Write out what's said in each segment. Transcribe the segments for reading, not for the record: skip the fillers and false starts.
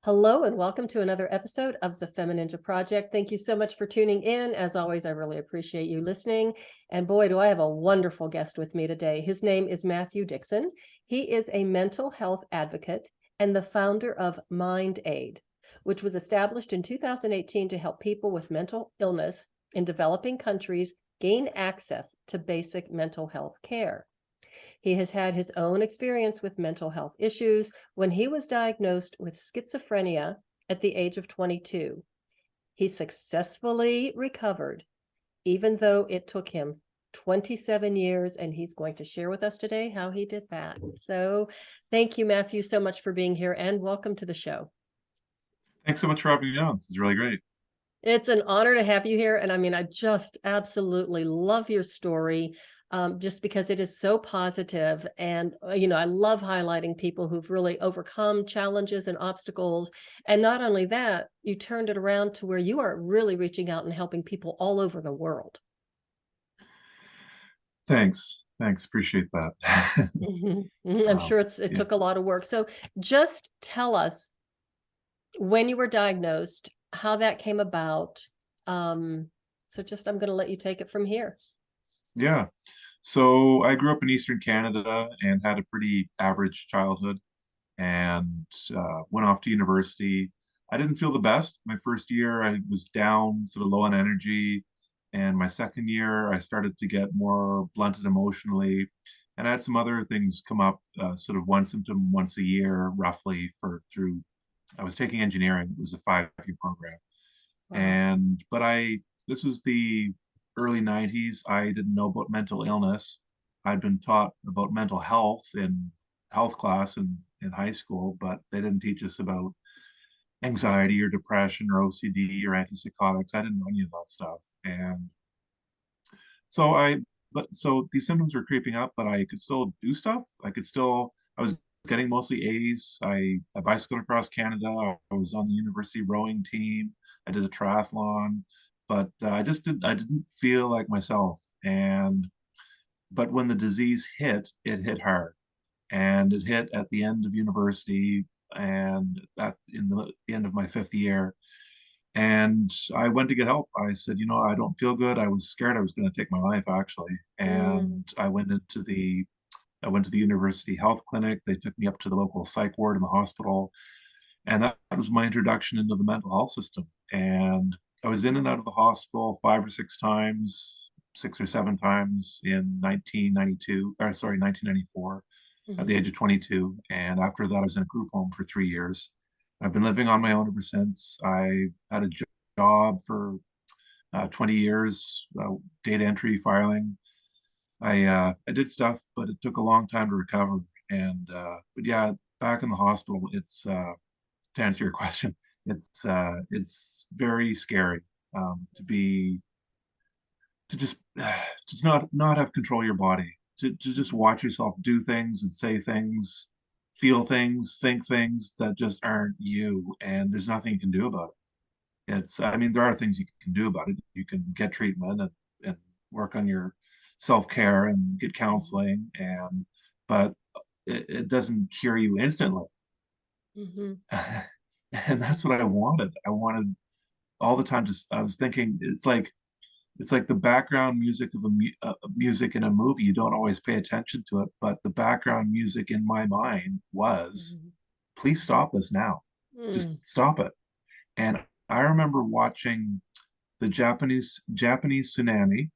Hello and welcome to another episode of the FemiNinja Project. Thank you so much for tuning in. As always, I really appreciate you listening. And boy, do I have a wonderful guest with me today. His name is Matthew Dickson. He is a mental health advocate and the founder of MindAid, which was established in 2018 to help people with mental illness in developing countries gain access to basic mental health care. He has had his own experience with mental health issues when he was diagnosed with schizophrenia at the age of 22. He successfully recovered, even though it took him 27 years, and he's going to share with us today how he did that. So thank you, Matthew, so much for being here, and welcome to the show. Thanks so much for having me on. This is really great. It's an honor to have you here. And I mean, I just absolutely love your story, just because it is so positive. And, I love highlighting people who've really overcome challenges and obstacles. And not only that, you turned it around to where you are really reaching out and helping people all over the world. Thanks. Thanks. Appreciate that. I'm sure it Yeah. took a lot of work. So just tell us when you were diagnosed, how that came about. I'm going to let you take it from here. Yeah. So I grew up in Eastern Canada and had a pretty average childhood and went off to university. I didn't feel the best. My first year, I was down, sort of low on energy. And my second year, I started to get more blunted emotionally. And I had some other things come up, sort of one symptom once a year, roughly, I was taking engineering. It was a 5-year program. Wow. This was the early 90s. I didn't know about mental illness. I'd been taught about mental health in health class in high school, but they didn't teach us about anxiety or depression or OCD or antipsychotics. I didn't know any of that stuff. And so so these symptoms were creeping up, but I could still do stuff. I was getting mostly A's. I bicycled across Canada. I was on the university rowing team. I did a triathlon, but I didn't feel like myself. But when the disease hit, it hit hard, and it hit at the end of university and in the end of my fifth year. And I went to get help. I said, I don't feel good. I was scared I was going to take my life, actually. Mm, And I went to the university health clinic. They took me up to the local psych ward in the hospital. And that was my introduction into the mental health system. And I was in and out of the hospital 5 or 6 times, 6 or 7 times in 1994 at the mhm. age of 22. And after that, I was in a group home for 3 years. I've been living on my own ever since. I had a job for 20 years, data entry, filing. I did stuff, but it took a long time to recover. But yeah, back in the hospital, it's to answer your question, it's very scary to just not have control of your body, to just watch yourself do things and say things, feel things, think things that just aren't you, and there's nothing you can do about it. I mean, there are things you can do about it. You can get treatment and work on your self-care and get counseling, but it doesn't cure you instantly. Mhm. And that's what I wanted. I wanted all the time. Just I was thinking, it's like the background music of music in a movie. You don't always pay attention to it, but the background music in my mind was, Mhm. "Please stop this now. Just Mm. stop it." And I remember watching the Japanese tsunami,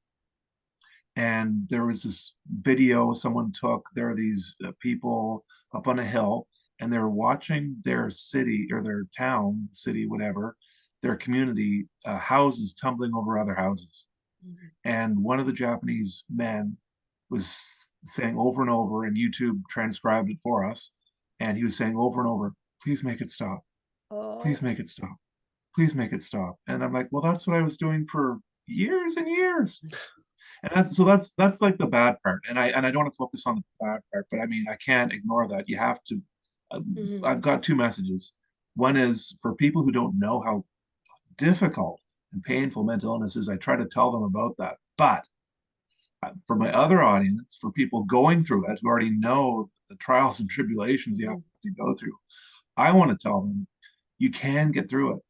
and there was this video someone took. There are these people up on a hill, and they're watching their city or their town, city, whatever, their community, houses tumbling over other houses. Mhm. And one of the Japanese men was saying over and over, and YouTube transcribed it for us. And he was saying over and over, "Please make it stop. Please Oh. make it stop. Please make it stop." And I'm like, well, that's what I was doing for years and years. And that's like the bad part. And I don't want to focus on the bad part, but I mean, I can't ignore that. You have to. Mhm. I've got two messages. One is for people who don't know how difficult and painful mental illness is. I try to tell them about that. But for my other audience, for people going through it who already know the trials and tribulations you have Mhm. to go through, I want to tell them you can get through it.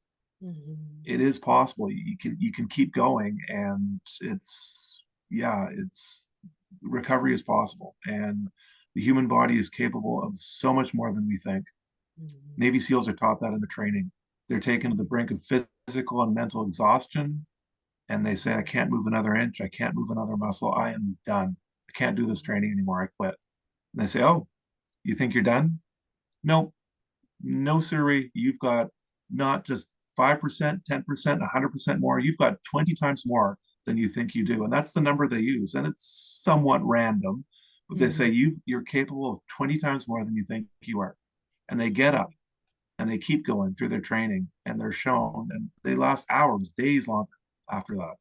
Mhm. It is possible. You can keep going, and it's recovery is possible, and the human body is capable of so much more than we think. Mhm. Navy SEALs are taught that in the training. They're taken to the brink of physical and mental exhaustion, and they say, I can't move another inch. I can't move another muscle. I am done. I can't do this training anymore. I quit. And they say, oh, you think you're done? No, no, sirree. You've got not just 5%, 10%, 100% more. You've got 20 times more than you think you do. And that's the number they use. And it's somewhat random, but they say Mhm. you're capable of 20 times more than you think you are. And they get up and they keep going through their training, and they're shown, and they last hours, days long after that.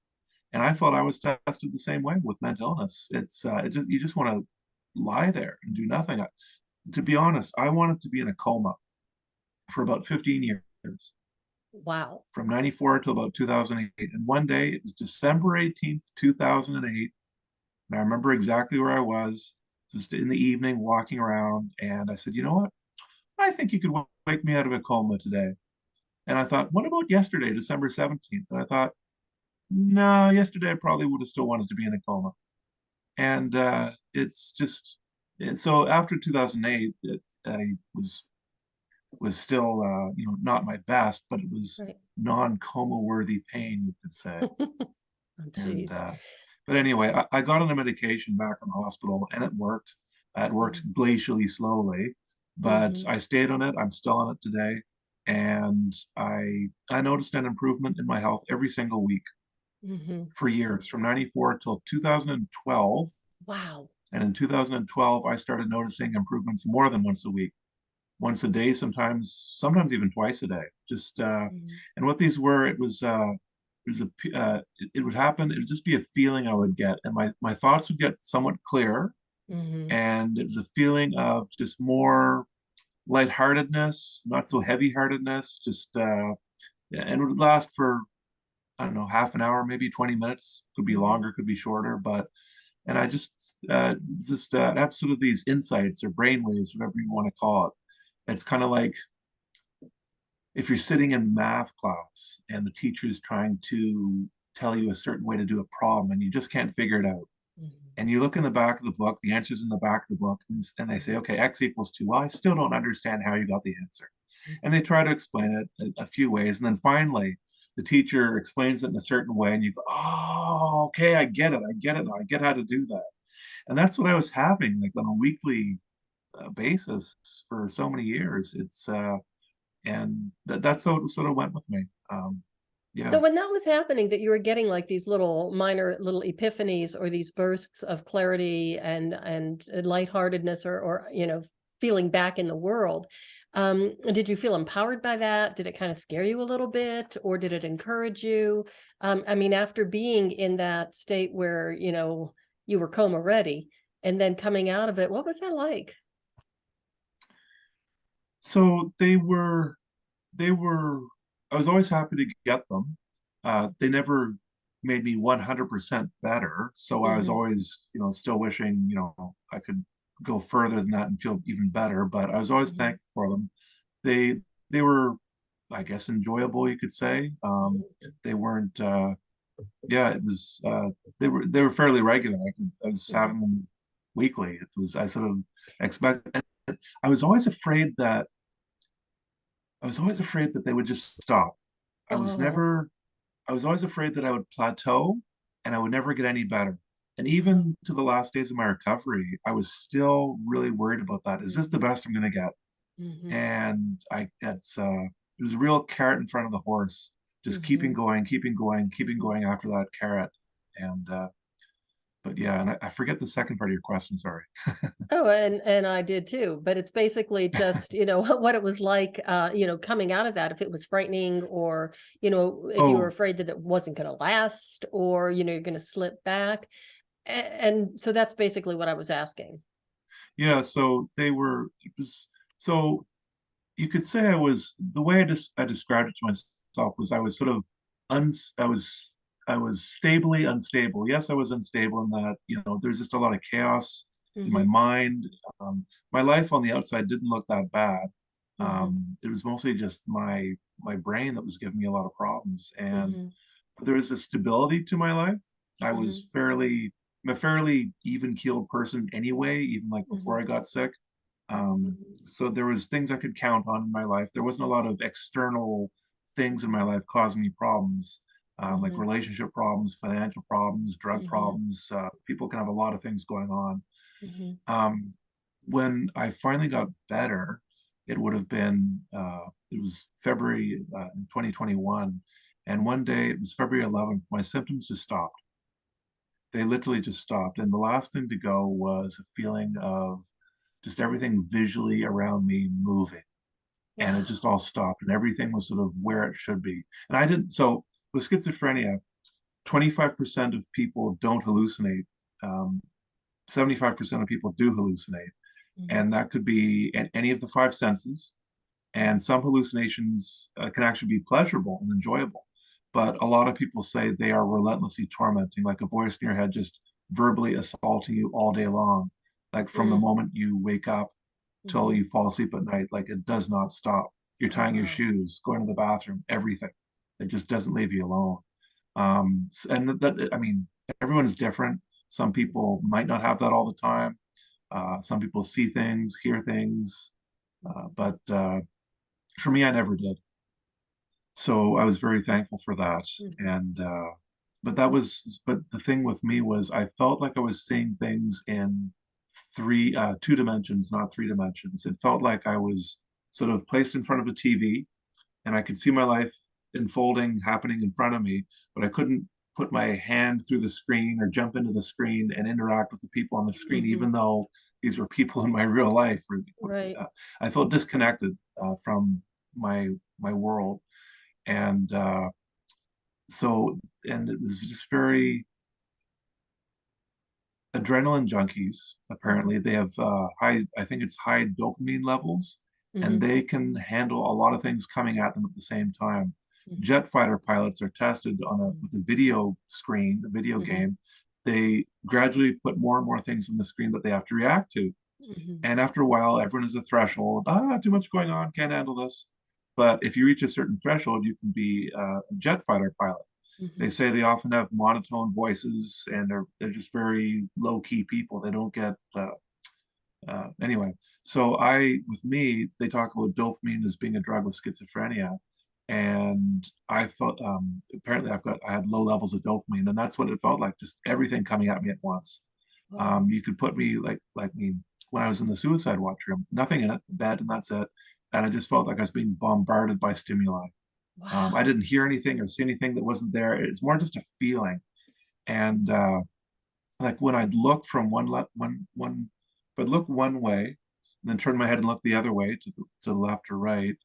And I felt I was tested the same way with mental illness. You just want to lie there and do nothing. To be honest, I wanted to be in a coma for about 15 years, Wow. from 94 to about 2008. And one day, it was December 18th, 2008, and I remember exactly where I was, just in the evening walking around, and I said, you know what? I think you could wake me out of a coma today. And I thought, what about yesterday, December 17th? And I thought, no, yesterday I probably would have still wanted to be in a coma. And it's just, and so after 2008, I was still, not my best, but it was Right. non-coma worthy pain, you could say. Oh, And geez. but anyway, I got on a medication back in the hospital, and it worked. It worked Mhm. glacially slowly, but Mhm. I stayed on it. I'm still on it today, and I noticed an improvement in my health every single week Mhm. for years, from 94 till 2012. Wow. And in 2012, I started noticing improvements more than once a week, once a day, sometimes even twice a day. Just Mhm. and what these were, it would happen. It would just be a feeling I would get, and my thoughts would get somewhat clearer, Mhm. and it was a feeling of just more lightheartedness, not so heavy-heartedness, just and it would last for, I don't know, half an hour, maybe 20 minutes, could be Mhm. longer, could be shorter, but and I just have sort of these insights or brainwaves, whatever you want to call it. It's kind of like if you're sitting in math class and the teacher is trying to tell you a certain way to do a problem and you just can't figure it out. Mhm. And you look in the back of the book, the answer's in the back of the book, and they say, okay, X equals 2. Well, I still don't understand how you got the answer. And they try to explain it a few ways. And then finally, the teacher explains it in a certain way, and you go, oh, okay, I get it. I get it now. I get how to do that. And that's what I was having, like, on a weekly basis for so many years. And that's how it sort of went with me. So Yeah. when that was happening, that you were getting like these little minor little epiphanies or these bursts of clarity and lightheartedness or feeling back in the world, did you feel empowered by that? Did it kind of scare you a little bit, or did it encourage you? I mean, after being in that state where you were coma ready, and then coming out of it, what was that like? So they were, I was always happy to get them. They never made me 100% better. So I was Hmm. always, still wishing, I could go further than that and feel even better. But I was always Hmm. thankful for them. They were, I guess, enjoyable, you could say. They weren't, yeah, it was, they were fairly regular. I was Hmm. having them weekly. I sort of expect, I was always afraid that, I was always afraid that they would just stop. I was Oh. never, I was always afraid that I would plateau and I would never get any better. And Oh. even to the last days of my recovery, I was still really worried about that. Is this the best I'm going to get? Hmm. And it was a real carrot in front of the horse, just keeping Hmm. going, keeping going, keeping going after that carrot. And, but yeah, and I forget the second part of your question. Sorry. Oh, and I did too, but it's basically just, what it was like, coming out of that, if it was frightening or, if you were Oh, afraid that it wasn't going to last or, you're going to slip back. And so that's basically what I was asking. yeah. So it was, so you could say the way I described it to myself was I was sort of uns, I was stably unstable. Yes, I was unstable in that, there's just a lot of chaos in my Hmm. mind. My life on the outside didn't look that bad, It was mostly just my brain that was giving me a lot of problems. And Mhm. there was a stability to my life. I Mhm. was fairly, I'm a fairly even-keeled person anyway, even like before Mhm. I got sick. So there was things I could count on in my life. There wasn't a lot of external things in my life causing me problems, like Mhm. relationship problems, financial problems, drug Mhm. problems. People can have a lot of things going on. Mhm. Um, when I finally got better, it would have been it was February in 2021, and one day it was February 11th. My symptoms just stopped. They literally just stopped, and the last thing to go was a feeling of just everything visually around me moving, and it just Wow. all stopped, and everything was sort of where it should be. And I didn't. So with schizophrenia, 25% of people don't hallucinate. 75% of people do hallucinate, Mhm. and that could be any of the five senses. And some hallucinations can actually be pleasurable and enjoyable. But a lot of people say they are relentlessly tormenting, like a voice in your head just verbally assaulting you all day long, like from the Mm. moment you wake up till Mhm. you fall asleep at night, like it does not stop. You're Oh, tying your wow. shoes, going to the bathroom, everything. It just doesn't leave you alone. And that, I mean, everyone is different. Some people might not have that all the time. Some people see things, hear things, but for me, I never did. So I was very thankful for that. Mhm. And but the thing with me was I felt like I was seeing things in two dimensions, not three dimensions. It felt like I was sort of placed in front of a TV and I could see my life unfolding, happening in front of me, but I couldn't put my hand through the screen or jump into the screen and interact with the people on the screen, Mhm. even though these were people in my real life. Right. I felt disconnected from my my world, and and it was just very adrenaline junkies. Mhm. Apparently, they have I think it's high dopamine levels, and Mhm. they can handle a lot of things coming at them at the same time. Mhm. Jet fighter pilots are tested on a Mhm. with a video screen, a video Mhm. game. They gradually put more and more things on the screen that they have to react to. Mhm. And after a while, everyone has a threshold. Too much going on, can't handle this. But if you reach a certain threshold, you can be a jet fighter pilot. They Mhm. say they often have monotone voices and they're just very low key people. They don't get anyway. So with me, they talk about dopamine as being a drug with schizophrenia, and I thought apparently I had low levels of dopamine, and that's what it felt like, just everything coming at me at once. Wow. You could put me like me when I was in the suicide watch room, nothing in it, bed, and that's it. And I just felt like I was being bombarded by stimuli. I Wow. didn't hear anything or see anything that wasn't there. It's more just a feeling. And like when I'd look from if I'd look one way and then turn my head and look the other way to the left or right,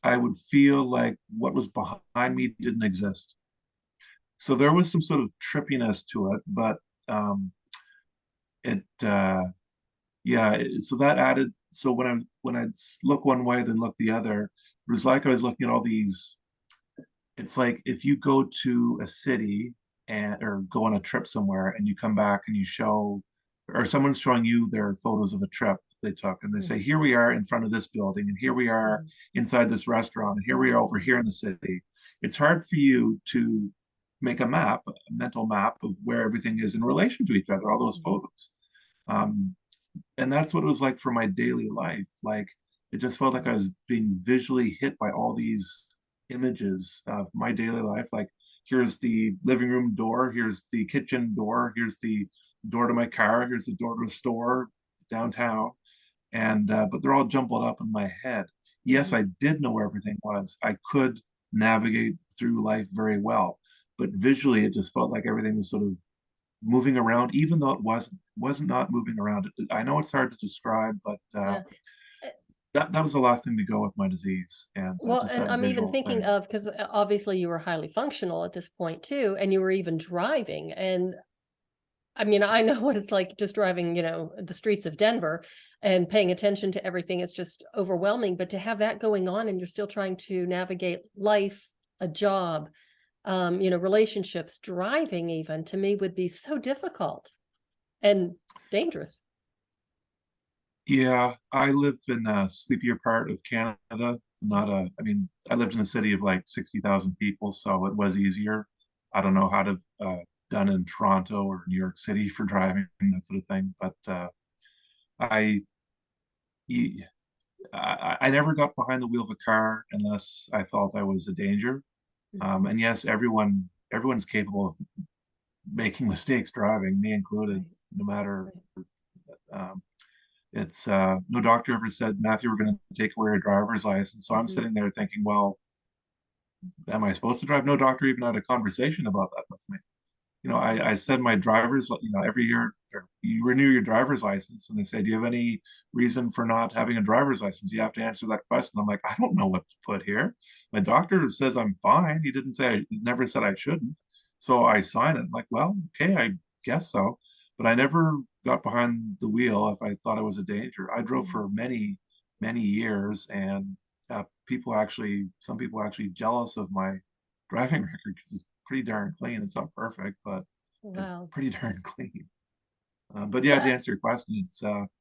I would feel like what was behind me didn't exist. So there was some sort of trippiness to it, but um, it yeah. So that added. So when I'd look one way then look the other, it was like I was looking at all these. It's like if you go to a city and or go on a trip somewhere and you come back and you show or someone's showing you their photos of a trip they took and they say, Mhm. here we are in front of this building and here we are Mhm. inside this restaurant and here we are over here in the city. It's hard for you to make a mental map of where everything is in relation to each other, all those Mhm. photos. Um, and that's what it was like for my daily life. Like it just felt like I was being visually hit by all these images of my daily life. Like here's the living room door, here's the kitchen door, here's the door to my car, here's the door to the store downtown, and but they're all jumbled up in my head. Yes, Mhm. I did know where everything was. I could navigate through life very well, but visually, it just felt like everything was sort of moving around, even though it wasn't not moving around. I know it's hard to describe, but Yeah. that was the last thing to go with my disease, and Well, just and that I'm even visual thinking thing. of because obviously you were highly functional at this point too, and you were even driving. And I mean, I know what it's like just driving, the streets of Denver and paying attention to everything. It's just overwhelming. But to have that going on and you're still trying to navigate life, a job, relationships, driving even to me would be so difficult and dangerous. Yeah, I live in a sleepier part of Canada. Not a, I mean, I lived in a city of like 60,000 people, so it was easier. I don't know how to done in Toronto or New York City for driving, that sort of thing. But I, y- I never got behind the wheel of a car unless I felt I was a danger. Mhm. And yes, everyone's capable of making mistakes driving, me included, Right, no matter. right. Um, it's no doctor ever said, Matthew, we're going to take away your driver's license. So I'm Mhm. sitting there thinking, well, am I supposed to drive? No doctor even had a conversation about that with me. I said my driver's, every year you renew your driver's license and they say, do you have any reason for not having a driver's license? You have to answer that question. I'm like, I don't know what to put here. My doctor says I'm fine. He didn't say, he never said I shouldn't. So I sign it. I'm like, well, okay, I guess so. But I never got behind the wheel if I thought I was a danger. I drove Mhm. for many, many years, and some people are actually jealous of my driving record because it's pretty darn clean. It's not perfect, but it's Wow. pretty darn clean. But So, yeah, to answer your question,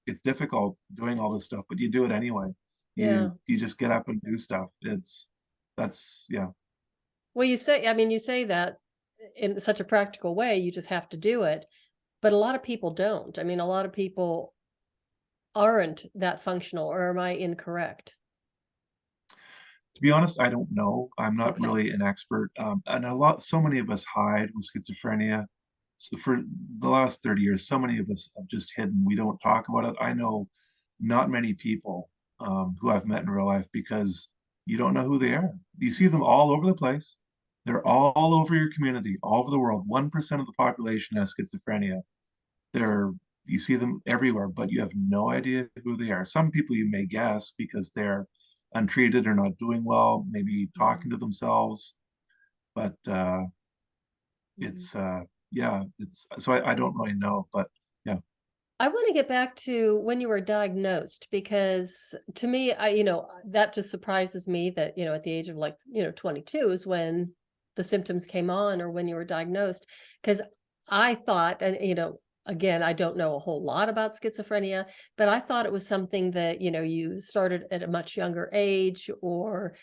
it's difficult doing all this stuff, but you do it anyway. yeah. You just get up and do stuff. That's yeah. Well, you say that in such a practical way, you just have to do it. But a lot of people don't. I mean, a lot of people aren't that functional, or am I incorrect? To be honest, I don't know. I'm not Okay. really an expert. And so many of us hide with schizophrenia. So for the last 30 years, so many of us have just hidden. We don't talk about it. I know not many people who I've met in real life because you don't know who they are. You see them all over the place. They're all over your community, all over the world. 1% of the population has schizophrenia. They're you see them everywhere, but you have no idea who they are. Some people you may guess because they're untreated or not doing well, maybe Mhm. talking to themselves, but Mhm. it's yeah, it's so I don't really know, but yeah. I want to get back to when you were diagnosed because to me, that just surprises me that, at the age of 22 is when the symptoms came on or when you were diagnosed. Because I thought, and, again, I don't know a whole lot about schizophrenia, but I thought it was something that, you started at a much younger age or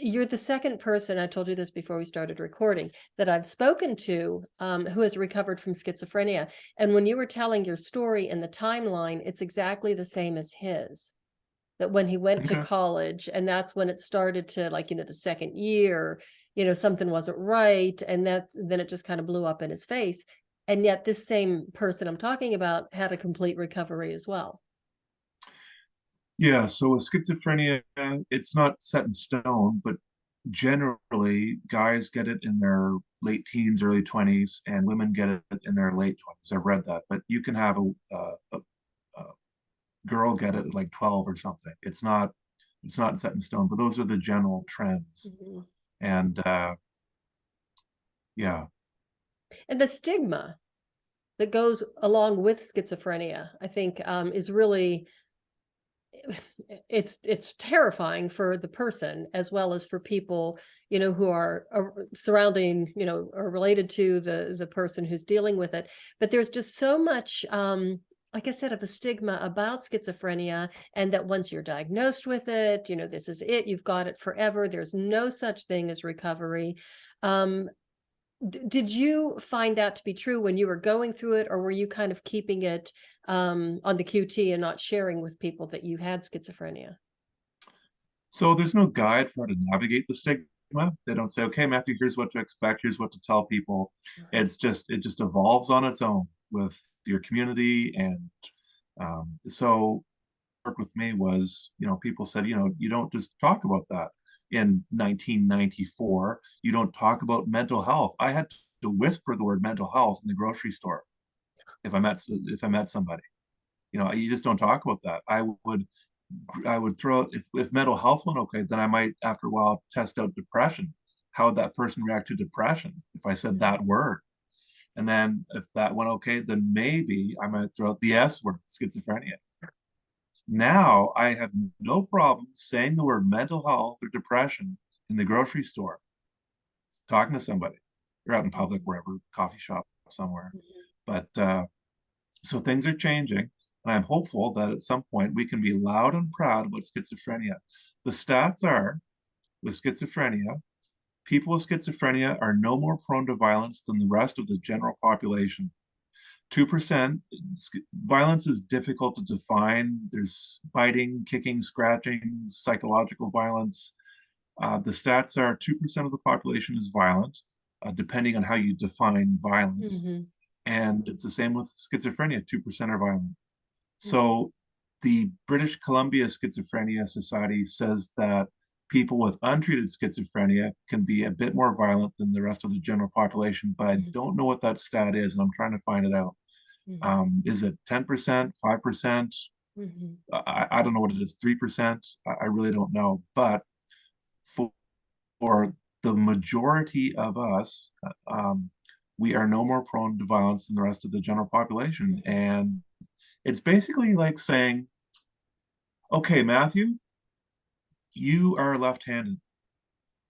you're the second person, I told you this before we started recording, that I've spoken to who has recovered from schizophrenia. And when you were telling your story and the timeline, it's exactly the same as his. That when he went to Okay. college, and that's when it started to, like, the second year, something wasn't right. And then it just kind of blew up in his face. And yet, this same person I'm talking about had a complete recovery as well. Yeah, so with schizophrenia, it's not set in stone, but generally guys get it in their late teens, early 20s, and women get it in their late 20s. I've read that, but you can have a girl get it at like 12 or something. It's not set in stone, but those are the general trends. Mhm. And yeah. And the stigma that goes along with schizophrenia, I think, is really it's terrifying for the person as well as for people who are surrounding or related to the person who's dealing with it. But there's just so much like I said, of a stigma about schizophrenia, and that once you're diagnosed with it, this is it, you've got it forever, there's no such thing as recovery. um did you find that to be true when you were going through it, or were you kind of keeping it on the QT and not sharing with people that you had schizophrenia? So there's no guide for how to navigate the stigma. They don't say, okay, Matthew, here's what to expect, here's what to tell people. It just evolves on its own with your community. And so work with me was, people said, you don't just talk about that. In 1994, you don't talk about mental health. I had to whisper the word mental health in the grocery store if I met somebody. You just don't talk about that. I would throw if mental health went okay, then I might after a while test out depression. How would that person react to depression if I said Mhm. that word? And then if that went okay, then maybe I might throw out the S word, schizophrenia. Now I have no problem saying the word mental health or depression in the grocery store, talking to somebody. You're out in public, Mhm. wherever, coffee shop, somewhere. Mhm. But so things are changing. And I'm hopeful that at some point we can be loud and proud about schizophrenia. The stats are with schizophrenia, people with schizophrenia are no more prone to violence than the rest of the general population. 2%, violence is difficult to define. There's biting, kicking, scratching, psychological violence. The stats are 2% of the population is violent, depending on how you define violence. Mm-hmm. And it's the same with schizophrenia, 2% are violent. Mm-hmm. So the British Columbia Schizophrenia Society says that people with untreated schizophrenia can be a bit more violent than the rest of the general population, but I Mm-hmm. don't know what that stat is, and I'm trying to find it out. Mm-hmm. Is it 10%, 5%? Mm-hmm. I don't know what it is, 3%. I really don't know. But for, for the majority of us, we are no more prone to violence than the rest of the general population. Mm-hmm. And it's basically like saying, okay, Matthew, you are left-handed.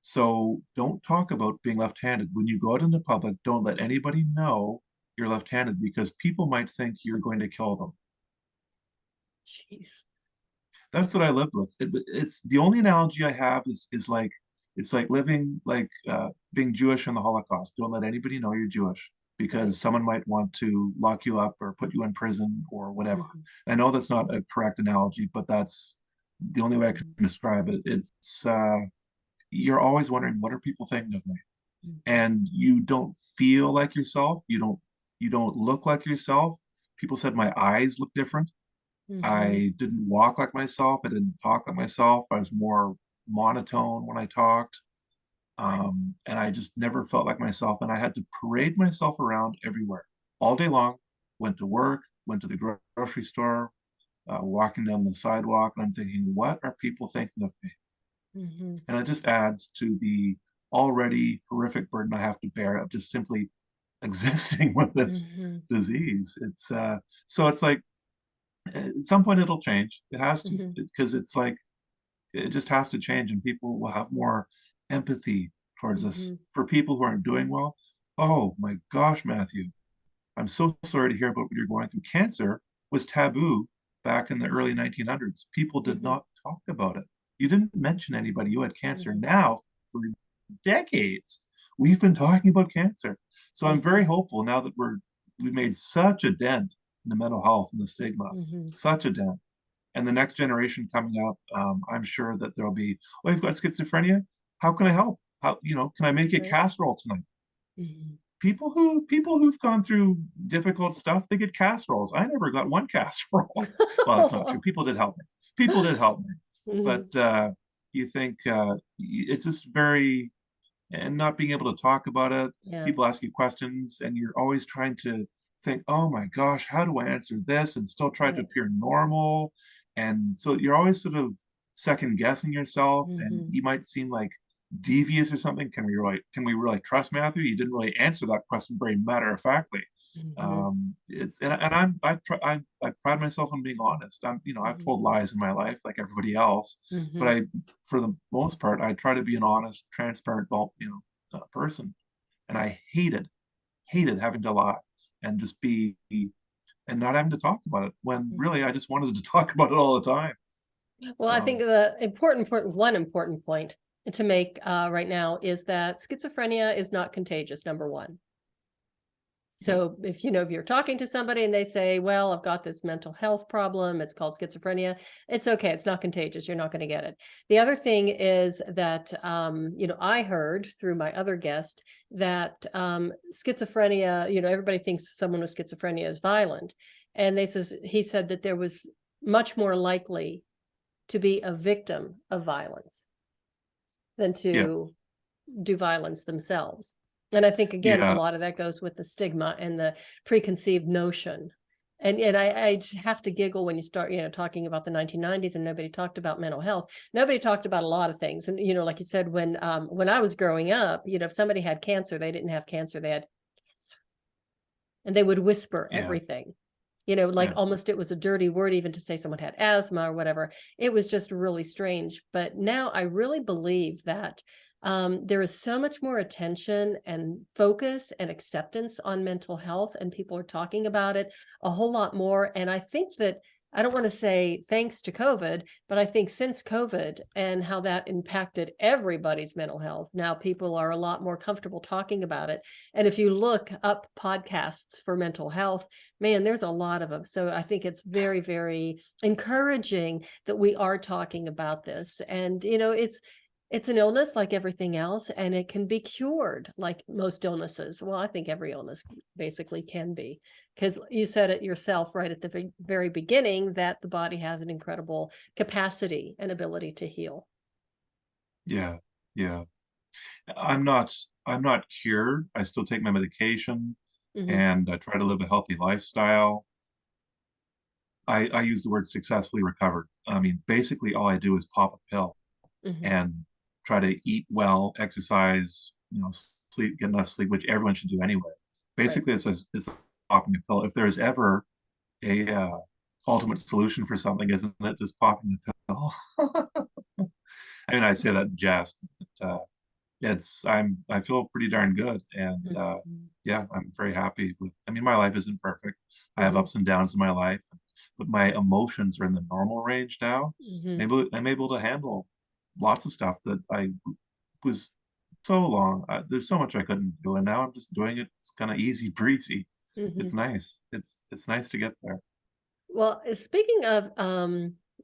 So don't talk about being left-handed. When you go out in the public, don't let anybody know you're left-handed because people might think you're going to kill them. Jeez. That's what I lived with. It's the only analogy I have is like it's like living like being Jewish in the Holocaust. Don't let anybody know you're Jewish Right. because someone might want to lock you up or put you in prison or whatever. Mm-hmm. I know that's not a correct analogy, but that's the only way I can Mm-hmm. describe it. It's you're always wondering what are people thinking of me, Mm-hmm. and you don't feel like yourself. You don't look like yourself. People said my eyes look different. Mm-hmm. I didn't walk like myself. I didn't talk like myself. I was more monotone when I talked. And I just never felt like myself. And I had to parade myself around everywhere all day long. Went to work, went to the grocery store, walking down the sidewalk. And I'm thinking, what are people thinking of me? Mm-hmm. And it just adds to the already horrific burden I have to bear of just simply existing with this Mm-hmm. disease. So it's like at some point it'll change. It has to Mm-hmm. because it's like it just has to change, and people will have more empathy towards us. Mm-hmm. For people who aren't doing well, oh my gosh, Matthew, I'm so sorry to hear about what you're going through. Cancer was taboo back in the early 1900s. People did Mm-hmm. not talk about it. You didn't mention anybody who had cancer. Mm-hmm. Now, for decades, we've been talking about cancer. So I'm Mm-hmm. very hopeful now that we've made such a dent in the mental health and the stigma, Mm-hmm. such a dent. And the next generation coming up, I'm sure that there'll be, oh, you've got schizophrenia. How can I help? How, can I make a Right. casserole tonight? Mm-hmm. People who've gone through difficult stuff, they get casseroles. I never got one casserole. Well, that's not true. People did help me. People did help me. Mm-hmm. But you think it's just very, and not being able to talk about it. Yeah. People ask you questions, and you're always trying to think, oh my gosh, how do I answer this? And still try to Right. appear normal. And so you're always sort of second guessing yourself, and Mm-hmm. you might seem like devious or something. Can we really trust Matthew? You didn't really answer that question very matter of factly. Mm-hmm. It's and I pride myself on being honest. I've Mm-hmm. told lies in my life like everybody else, but Mm-hmm. for the most part, I try to be an honest, transparent, person. And I hated having to lie and just be and not having to talk about it when Mm-hmm. really I just wanted to talk about it all the time. Well, I think So the one important point to make right now is that schizophrenia is not contagious, number one. yeah, So if you're talking to somebody and they say, well, I've got this mental health problem, it's called schizophrenia, it's okay. It's not contagious. You're not going to get it. The other thing is that, I heard through my other guest that schizophrenia, everybody thinks someone with schizophrenia is violent. And he said that there was much more likely to be a victim of violence than yeah, to do violence themselves. And I think, again, a yeah, lot of that goes with the stigma and the preconceived notion. And I just have to giggle when you start, talking about the 1990s and nobody talked about mental health. Nobody talked about a lot of things. And, like you said, when I was growing up, if somebody had cancer, they didn't have cancer, they had cancer. And they would whisper yeah, everything. like Yeah. almost it was a dirty word even to say someone had asthma or whatever. It was just really strange. But now I really believe that there is so much more attention and focus and acceptance on mental health, and people are talking about it a whole lot more. And I think that I don't want to say thanks to COVID, but I think since COVID and how that impacted everybody's mental health, now people are a lot more comfortable talking about it. And if you look up podcasts for mental health, man, there's a lot of them. So I think it's very, very encouraging that we are talking about this. And, it's an illness like everything else, and it can be cured like most illnesses. Well, I think every illness basically can be, because you said it yourself right at the very beginning that the body has an incredible capacity and ability to heal. Yeah. Yeah. I'm not I'm not cured. I still take my medication Hmm. and I try to live a healthy lifestyle. I use the word successfully recovered. I mean, basically all I do is pop a pill Hmm. and try to eat well, exercise, sleep, get enough sleep, which everyone should do anyway. Right. Basically, it's popping a pill. If there's ever a ultimate solution for something, isn't it just popping a pill? I mean, I say that in jest, but I feel pretty darn good, and Hmm. yeah, I'm very happy with. I mean, my life isn't perfect. I have Hmm. ups and downs in my life, but my emotions are in the normal range now. Hmm. I'm able to handle lots of stuff that I was so long. There's so much I couldn't do, and now I'm just doing it. It's kind of easy breezy. Hmm. It's nice. It's nice to get there. Well, speaking of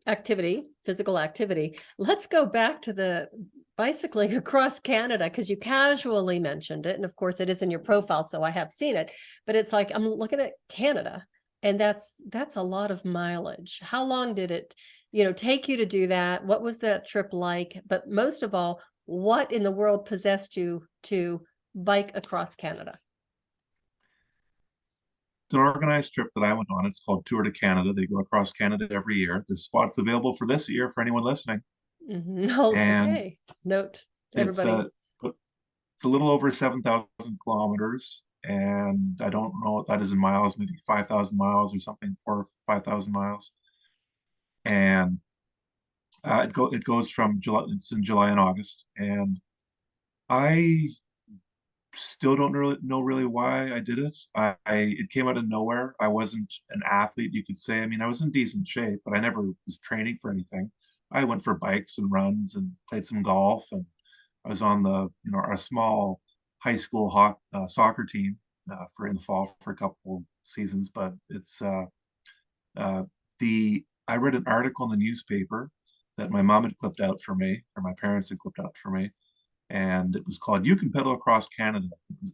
activity, physical activity, let's go back to the bicycling across Canada, because you casually mentioned it. And of course, it is in your profile, so I have seen it. But it's like I'm looking at Canada, and that's a lot of mileage. How long did it, take you to do that? What was that trip like? But most of all, what in the world possessed you to bike across Canada? It's an organized trip that I went on. It's called Tour de Canada. They go across Canada every year. There's spots available for this year for anyone listening, Oh, and okay. Note it's everybody. it's a little over 7,000 kilometers, and I don't know what that is in miles, maybe 5,000 miles or something, 4 or 5,000 miles. And it goes from July. It's in July and August, and I still don't really know why I did it. It came out of nowhere. I wasn't an athlete, you could say. I mean, I was in decent shape, but I never was training for anything. I went for bikes and runs and played some golf, and I was on our small high school soccer team for in the fall for a couple seasons. But it's uh, the I read an article in the newspaper that my mom had clipped out for me, or my parents had clipped out for me, and it was called "You Can Pedal Across Canada."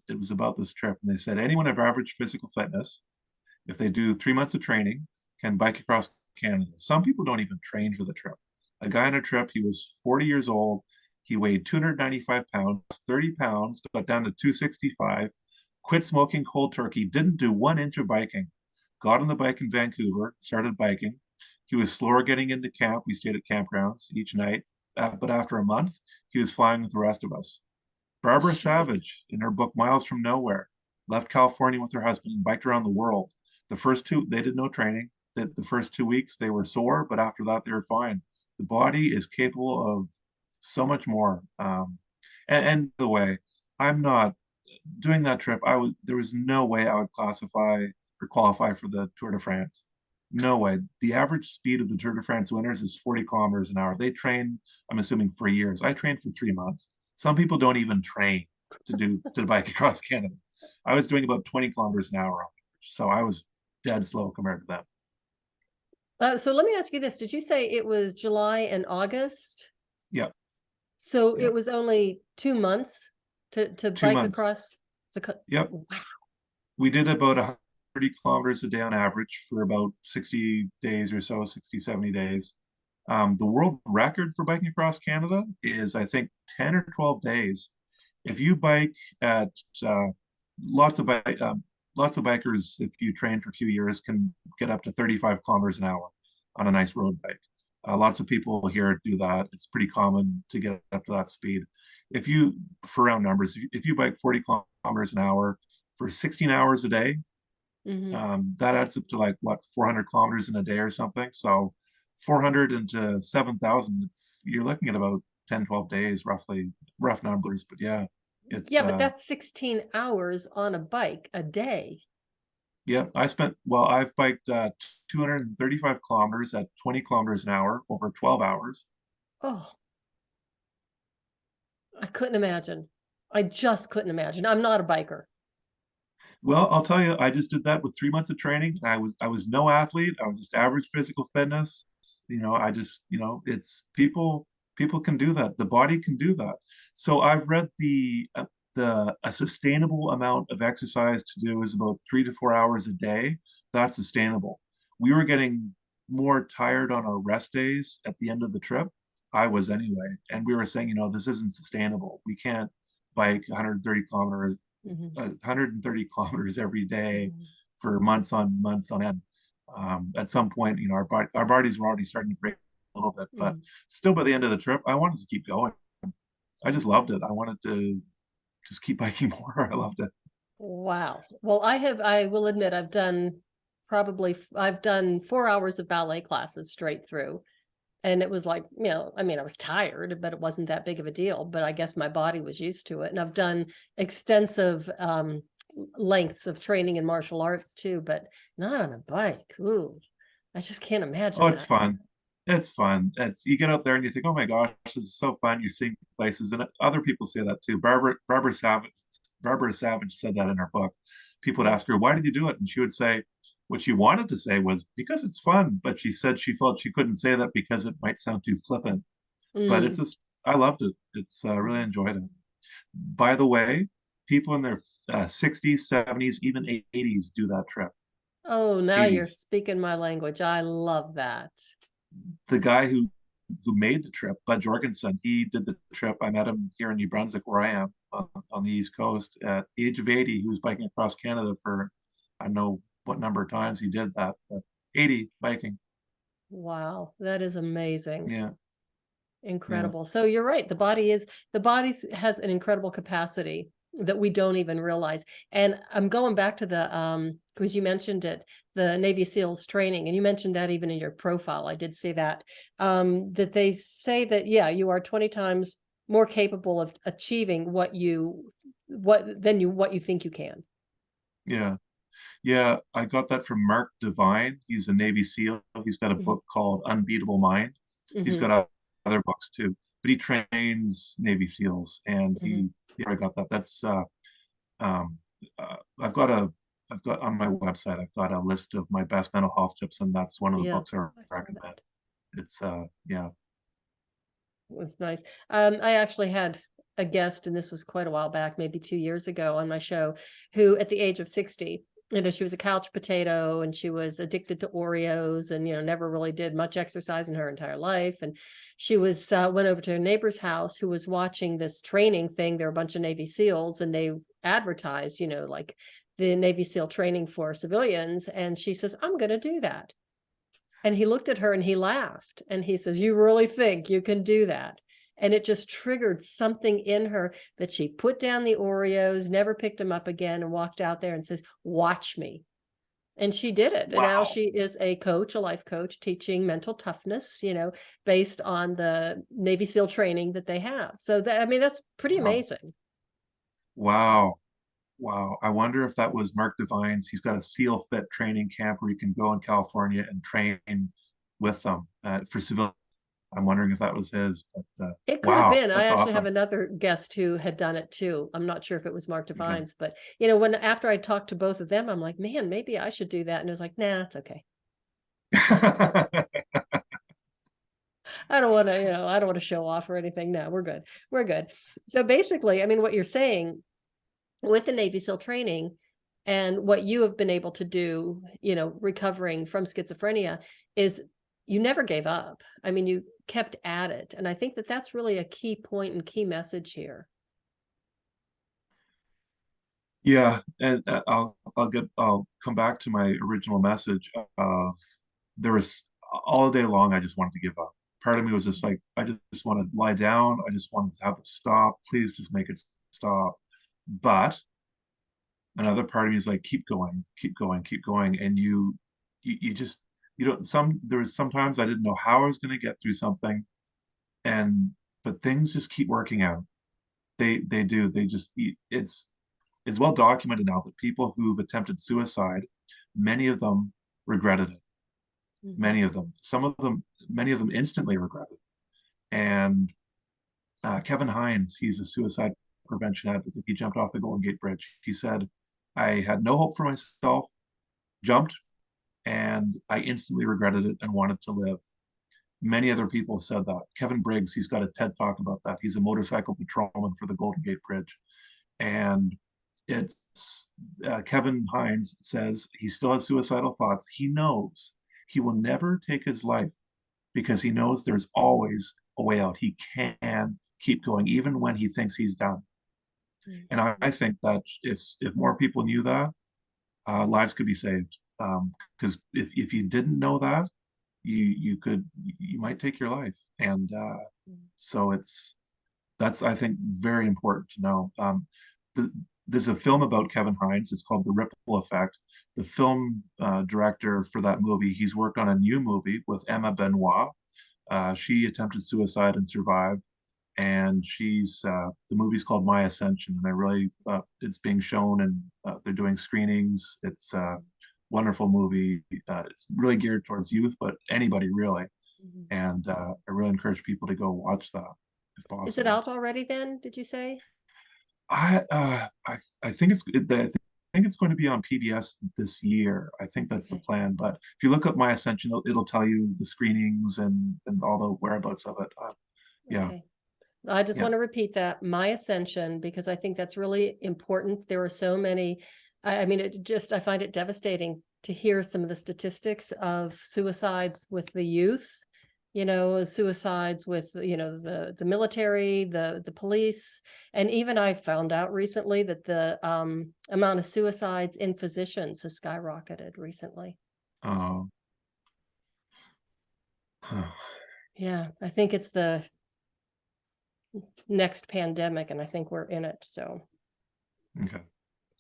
It was about this trip, and they said anyone of average physical fitness, if they do 3 months of training, can bike across Canada. Some people don't even train for the trip. A guy on a trip, he was 40 years old. He weighed 295 pounds, 30 pounds, got down to 265, quit smoking cold turkey, didn't do 1 inch of biking, got on the bike in Vancouver, started biking. He was slower getting into camp. We stayed at campgrounds each night. But after a month, he was flying with the rest of us. Barbara Jeez. Savage, in her book Miles from Nowhere, left California with her husband and biked around the world. They did no training. The first 2 weeks they were sore, but after that they were fine. The body is capable of so much more. And by the way, I'm not doing that trip. There was no way I would classify or qualify for the Tour de France. No way. The average speed of the Tour de France winners is 40 kilometers an hour. They train, I'm assuming, for years. I trained for 3 months. Some people don't even train to bike across Canada. I was doing about 20 kilometers an hour, so I was dead slow compared to them. So let me ask you this. Did you say it was July and August? Yeah, So yeah. it was only 2 months to Two bike months. across Yep. wow. We did about 130 kilometers a day on average for about 60 days or so, 60, 70 days. The world record for biking across Canada is, I think, 10 or 12 days. If you bike at uh, lots of bike, lots of bikers, if you train for a few years, can get up to 35 kilometers an hour on a nice road bike. Lots of people here do that. It's pretty common to get up to that speed. For round numbers, if you bike 40 kilometers an hour for 16 hours a day, Hmm. That adds up to like what, 400 kilometers in a day or something. So 400 into 7,000, it's you're looking at about 10, 12 days roughly, rough numbers. But yeah, it's Yeah, but that's 16 hours on a bike a day. yeah, I've biked 235 kilometers at 20 kilometers an hour over 12 hours. Oh, I couldn't imagine. I just couldn't imagine. I'm not a biker. Well, I'll tell you, I just did that with 3 months of training. I was no athlete. I was just average physical fitness. It's people can do that. The body can do that. So I've read the a sustainable amount of exercise to do is about 3 to 4 hours a day. That's sustainable. We were getting more tired on our rest days at the end of the trip. I was anyway, and we were saying, this isn't sustainable. We can't bike 130 kilometers Hmm. 130 kilometers every day Hmm. for months on end. At some point, our bodies were already starting to break a little bit, but Hmm. still by the end of the trip, I wanted to keep going. I just loved it. I wanted to just keep biking more. I loved it. Wow. Well, I will admit, I've done 4 hours of ballet classes straight through. And it was like, I mean, I was tired, but it wasn't that big of a deal. But I guess my body was used to it. And I've done extensive lengths of training in martial arts too, but not on a bike. Ooh, I just can't Oh, imagine it's that. fun. It's fun. It's You get out there and you think, oh my gosh, this is so fun. You're seeing places, and other people say that too. Barbara Savage said that in her book. People would Mm. ask her, "Why did you do it?" And she would say, what she wanted to say was because it's fun, but she said she felt she couldn't say that because it might sound too flippant. But it's Mm. just, I loved it. It's really enjoyed it. By the way, people in their 60s, 70s, even 80s do that trip. Oh, now you're 80s. speaking my language. I love that. The guy who made the trip, Bud Jorgensen, he did the trip. I met him here in New Brunswick, where I am on the East Coast. At the age of 80, he was biking across Canada for I don't know what number of times he did that, but 80 biking. Wow, that is amazing. Yeah, yeah, Incredible. So you're right. The body has an incredible capacity that we don't even realize. And I'm going back to because you mentioned it, the Navy SEALs training, and you mentioned that even in your profile. I did see that, that they say that, yeah, you are 20 times more capable of achieving what you think you can. yeah. Yeah, I got that from Mark Devine. He's a Navy SEAL. He's got a Hmm. book called Unbeatable Mind. He's Hmm. got other books too, but he trains Navy SEALs, and Hmm. I got that. Um, I've got on my website, I've got a list of my best mental health tips, and that's one of the Yeah, books I I saw recommend. that. Yeah. It was nice. I actually had a guest, and this was quite a while back, maybe 2 years ago on my show, who at the age of 60, she was a couch potato and she was addicted to Oreos and, never really did much exercise in her entire life. And she went over to her neighbor's house who was watching this training thing. There were a bunch of Navy SEALs and they advertised, like the Navy SEAL training for civilians. And she says, I'm going to do that. And he looked at her and he laughed and he says, you really think you can do that? And it just triggered something in her that she put down the Oreos, never picked them up again, and walked out there and says, watch me. And she did it. And now Wow. she is a coach, a life coach, teaching mental toughness, based on the Navy SEAL training that they have. So I mean, that's pretty Wow. amazing. Wow. Wow. I wonder if that was Mark Devine's. He's got a SEAL Fit training camp where you can go in California and train with them for civilians. I'm wondering if that was his. But It could have wow, been. I that's actually have awesome. another guest who had done it too. I'm not sure if it was Mark Okay. Devine's, but after I talked to both of them, I'm like, man, maybe I should do that. And it was like, nah, it's okay. I don't want to show off or anything. No, we're good. We're good. So basically, I mean, what you're saying with the Navy SEAL training and what you have been able to do, recovering from schizophrenia is you never gave up. I mean, you kept at it. And I think that that's really a key point and key message here. Yeah, and I'll come back to my original message of there was all day long I just wanted to give up. Part of me was just like I just want to lie down. I just wanted to have to stop. Please just make it stop. But another part of me is like, keep going, keep going, keep going. And you just, you don't, there was sometimes I didn't know how I was going to get through something. And, but things just keep working out. They do. They just, it's well documented now that people who've attempted suicide, many of them regretted it. Mhm. Many of them, some of them, many of them instantly regretted. And Kevin Hines, he's a suicide prevention advocate. He jumped off the Golden Gate Bridge. He said, I had no hope for myself, jumped, and I instantly regretted it and wanted to live. Many other people said that. Kevin Briggs, he's got a TED talk about that. He's a motorcycle patrolman for the Golden Gate Bridge. And it's Kevin Hines says he still has suicidal thoughts. He knows he will never take his life because he knows there's always a way out. He can keep going even when he thinks he's done. And I think that if more people knew that, lives could be saved. Because if you didn't know that, you might take your life. And so that's I think very important to know. The, there's a film about Kevin Hines. It's called The Ripple Effect. The film director for that movie, he's worked on a new movie with Emma Benoit. She attempted suicide and survived, and she's the movie's called My Ascension, and I really it's being shown and they're doing screenings. It's a wonderful movie. It's really geared towards youth, but anybody really. Mhm. And I really encourage people to go watch that if Is it possible. out already then, did you say? I think I think it's going to be on PBS this year. I think that's the Okay. plan. But if you look up My Ascension, it'll tell you the screenings and all the whereabouts of it. Yeah, Okay. I just yeah. want to repeat that, my ascension, because I think that's really important. There are so many, I mean, I find it devastating to hear some of the statistics of suicides with the youth, suicides with, the military, the police. And even I found out recently that the amount of suicides in physicians has skyrocketed recently. Uh, Yeah, I think it's the next pandemic, and I think we're in it. So okay.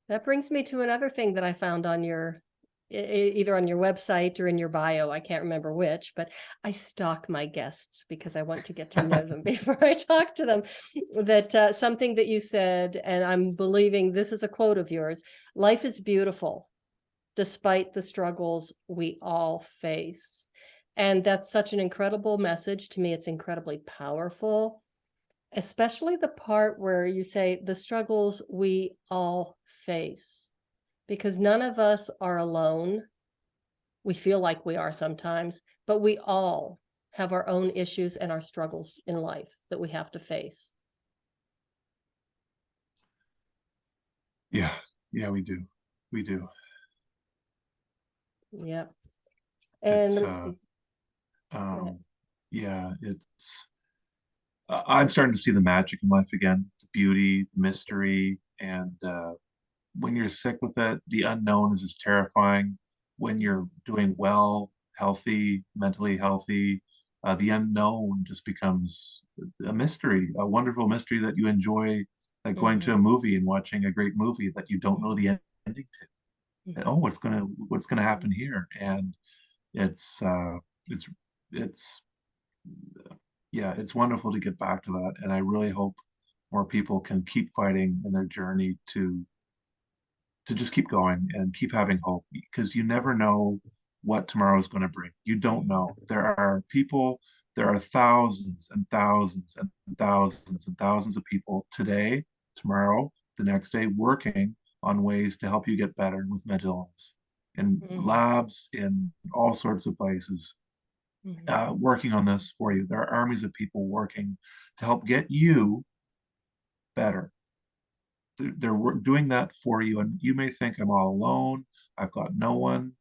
that brings me to another thing that I found on either on your website or in your bio. I can't remember which, but I stalk my guests because I want to get to know them before I talk to them. That something that you said, and I'm believing this is a quote of yours: life is beautiful despite the struggles we all face. And that's such an incredible message to me. It's incredibly powerful, especially the part where you say the struggles we all face, because none of us are alone. We feel like we are sometimes, but we all have our own issues and our struggles in life that we have to face. Yeah, yeah, we do. We do. Yep. And It's let me see. Go ahead. yeah, I'm starting to see the magic in life again, the beauty, the mystery, and when you're sick with it, the unknown is as terrifying. When you're doing well, healthy, mentally healthy, the unknown just becomes a mystery, a wonderful mystery that you enjoy, like going to a Mhm, movie and watching a great movie that you don't know mhm, the ending to. And, oh, mhm, what's gonna mhm. happen here? And it's uh, it's it's yeah, it's wonderful to get back to that, and I really hope more people can keep fighting in their journey to just keep going and keep having hope because you never know what tomorrow is going to bring. You don't know. There are thousands and thousands and thousands and thousands of people today, tomorrow, the next day, working on ways to help you get better with mental illness in Mhm, labs, in all sorts of places, mhm, working on this for you. There are armies of people working to help get you better. They're doing that for you. And you may think I'm all alone. I've got no one.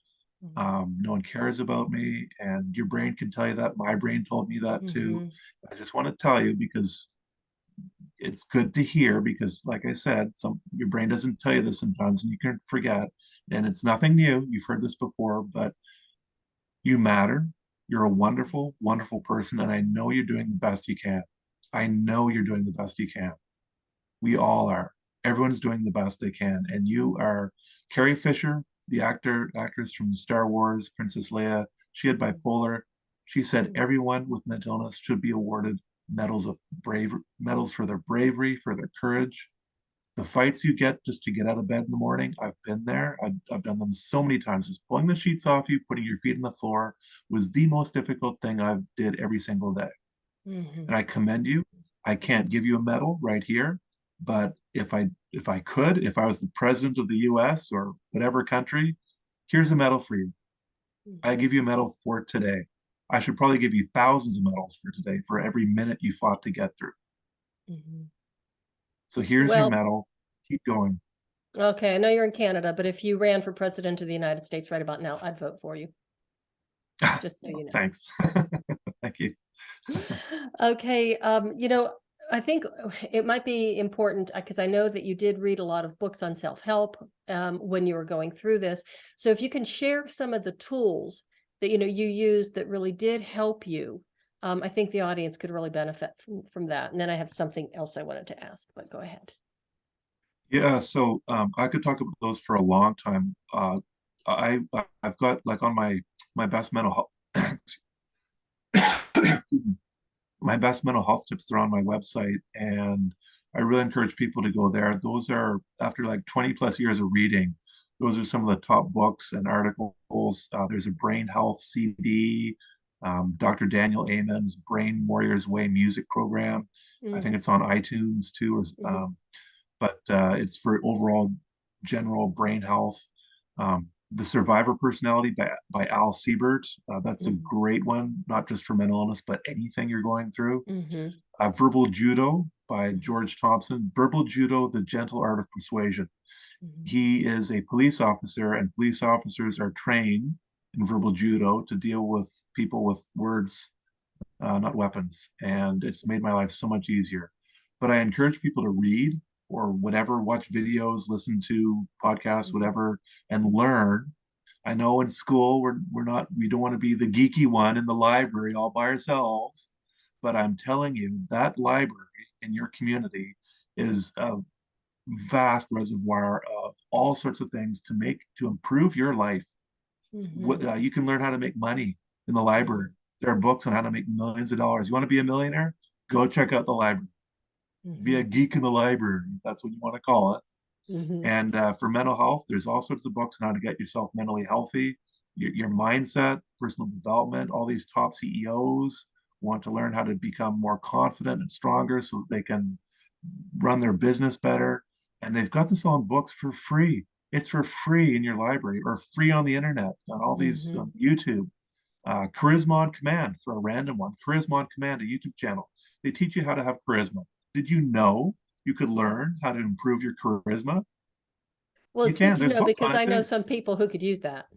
mhm, No one cares about me. And your brain can tell you that. My brain told me that too. mhm, I just want to tell you because it's good to hear because like I said, your brain doesn't tell you this sometimes and you can forget. And it's nothing new. You've heard this before, but you matter. You're a wonderful, wonderful person. And I know you're doing the best you can. I know you're doing the best you can. We all are. Everyone's doing the best they can. And you are Carrie Fisher, the actress from Star Wars, Princess Leia. She had bipolar. She said Mm. everyone with mental illness should be awarded medals for their bravery, for their courage. The fights you get just to get out of bed in the morning, I've been there. I've done them so many times. Just pulling the sheets off you, putting your feet on the floor was the most difficult thing I did every single day. Mhm. And I commend you. I can't give you a medal right here, but if I could, if I was the president of the US or whatever country, here's a medal for you. I Mhm. give you a medal for today. I should probably give you thousands of medals for today for every minute you fought to get through. Mhm. So here's your Well, medal. Keep going. okay, I know you're in Canada, but if you ran for president of the United States right about now, I'd vote for you, just so you know. Thanks. Thank you. Okay, I think it might be important because I know that you did read a lot of books on self-help when you were going through this. So if you can share some of the tools that you used that really did help you, I think the audience could really benefit from that. And then I have something else I wanted to ask, but go ahead. Yeah, so I could talk about those for a long time. I I've got like on my best mental health my best mental health tips are on my website, and I really encourage people to go there. Those are after like 20 plus years of reading. Those are some of the top books and articles. There's a brain health CD, Dr. Daniel Amen's Brain Warriors Way music program. I Mm, think it's on iTunes too, mhm, but it's for overall general brain health. The Survivor Personality by Al Siebert. That's a mhm, great one, not just for mental illness, but anything you're going through. mhm, Verbal Judo by mhm, George Thompson. Verbal Judo, The Gentle Art of Persuasion. mhm, He is a police officer, and police officers are trained in verbal judo to deal with people with words, not weapons. And it's made my life so much easier. But I encourage people to read or whatever, watch videos, listen to podcasts, mhm, whatever, and learn. I know in school we don't want to be the geeky one in the library all by ourselves, but I'm telling you that library in your community is a vast reservoir of all sorts of things to improve your life. mhm, You can learn how to make money in the library. mhm, There are books on how to make millions of dollars. You want to be a millionaire? Go check out the library. Be a mhm, geek in the library, if that's what you want to call it. mhm. And for mental health, there's all sorts of books on how to get yourself mentally healthy, your mindset, personal development. All these top CEOs want to learn how to become more confident and stronger so that they can run their business better. And they've got this all in books for free. It's for free in your library or free on the internet on all these Mhm. YouTube. Charisma on Command for a random one. Charisma on Command, a YouTube channel. They teach you how to have charisma. Did you know you could learn how to improve your charisma? Well, You it's good can. to There's know books because on it I know too. some people who could use that.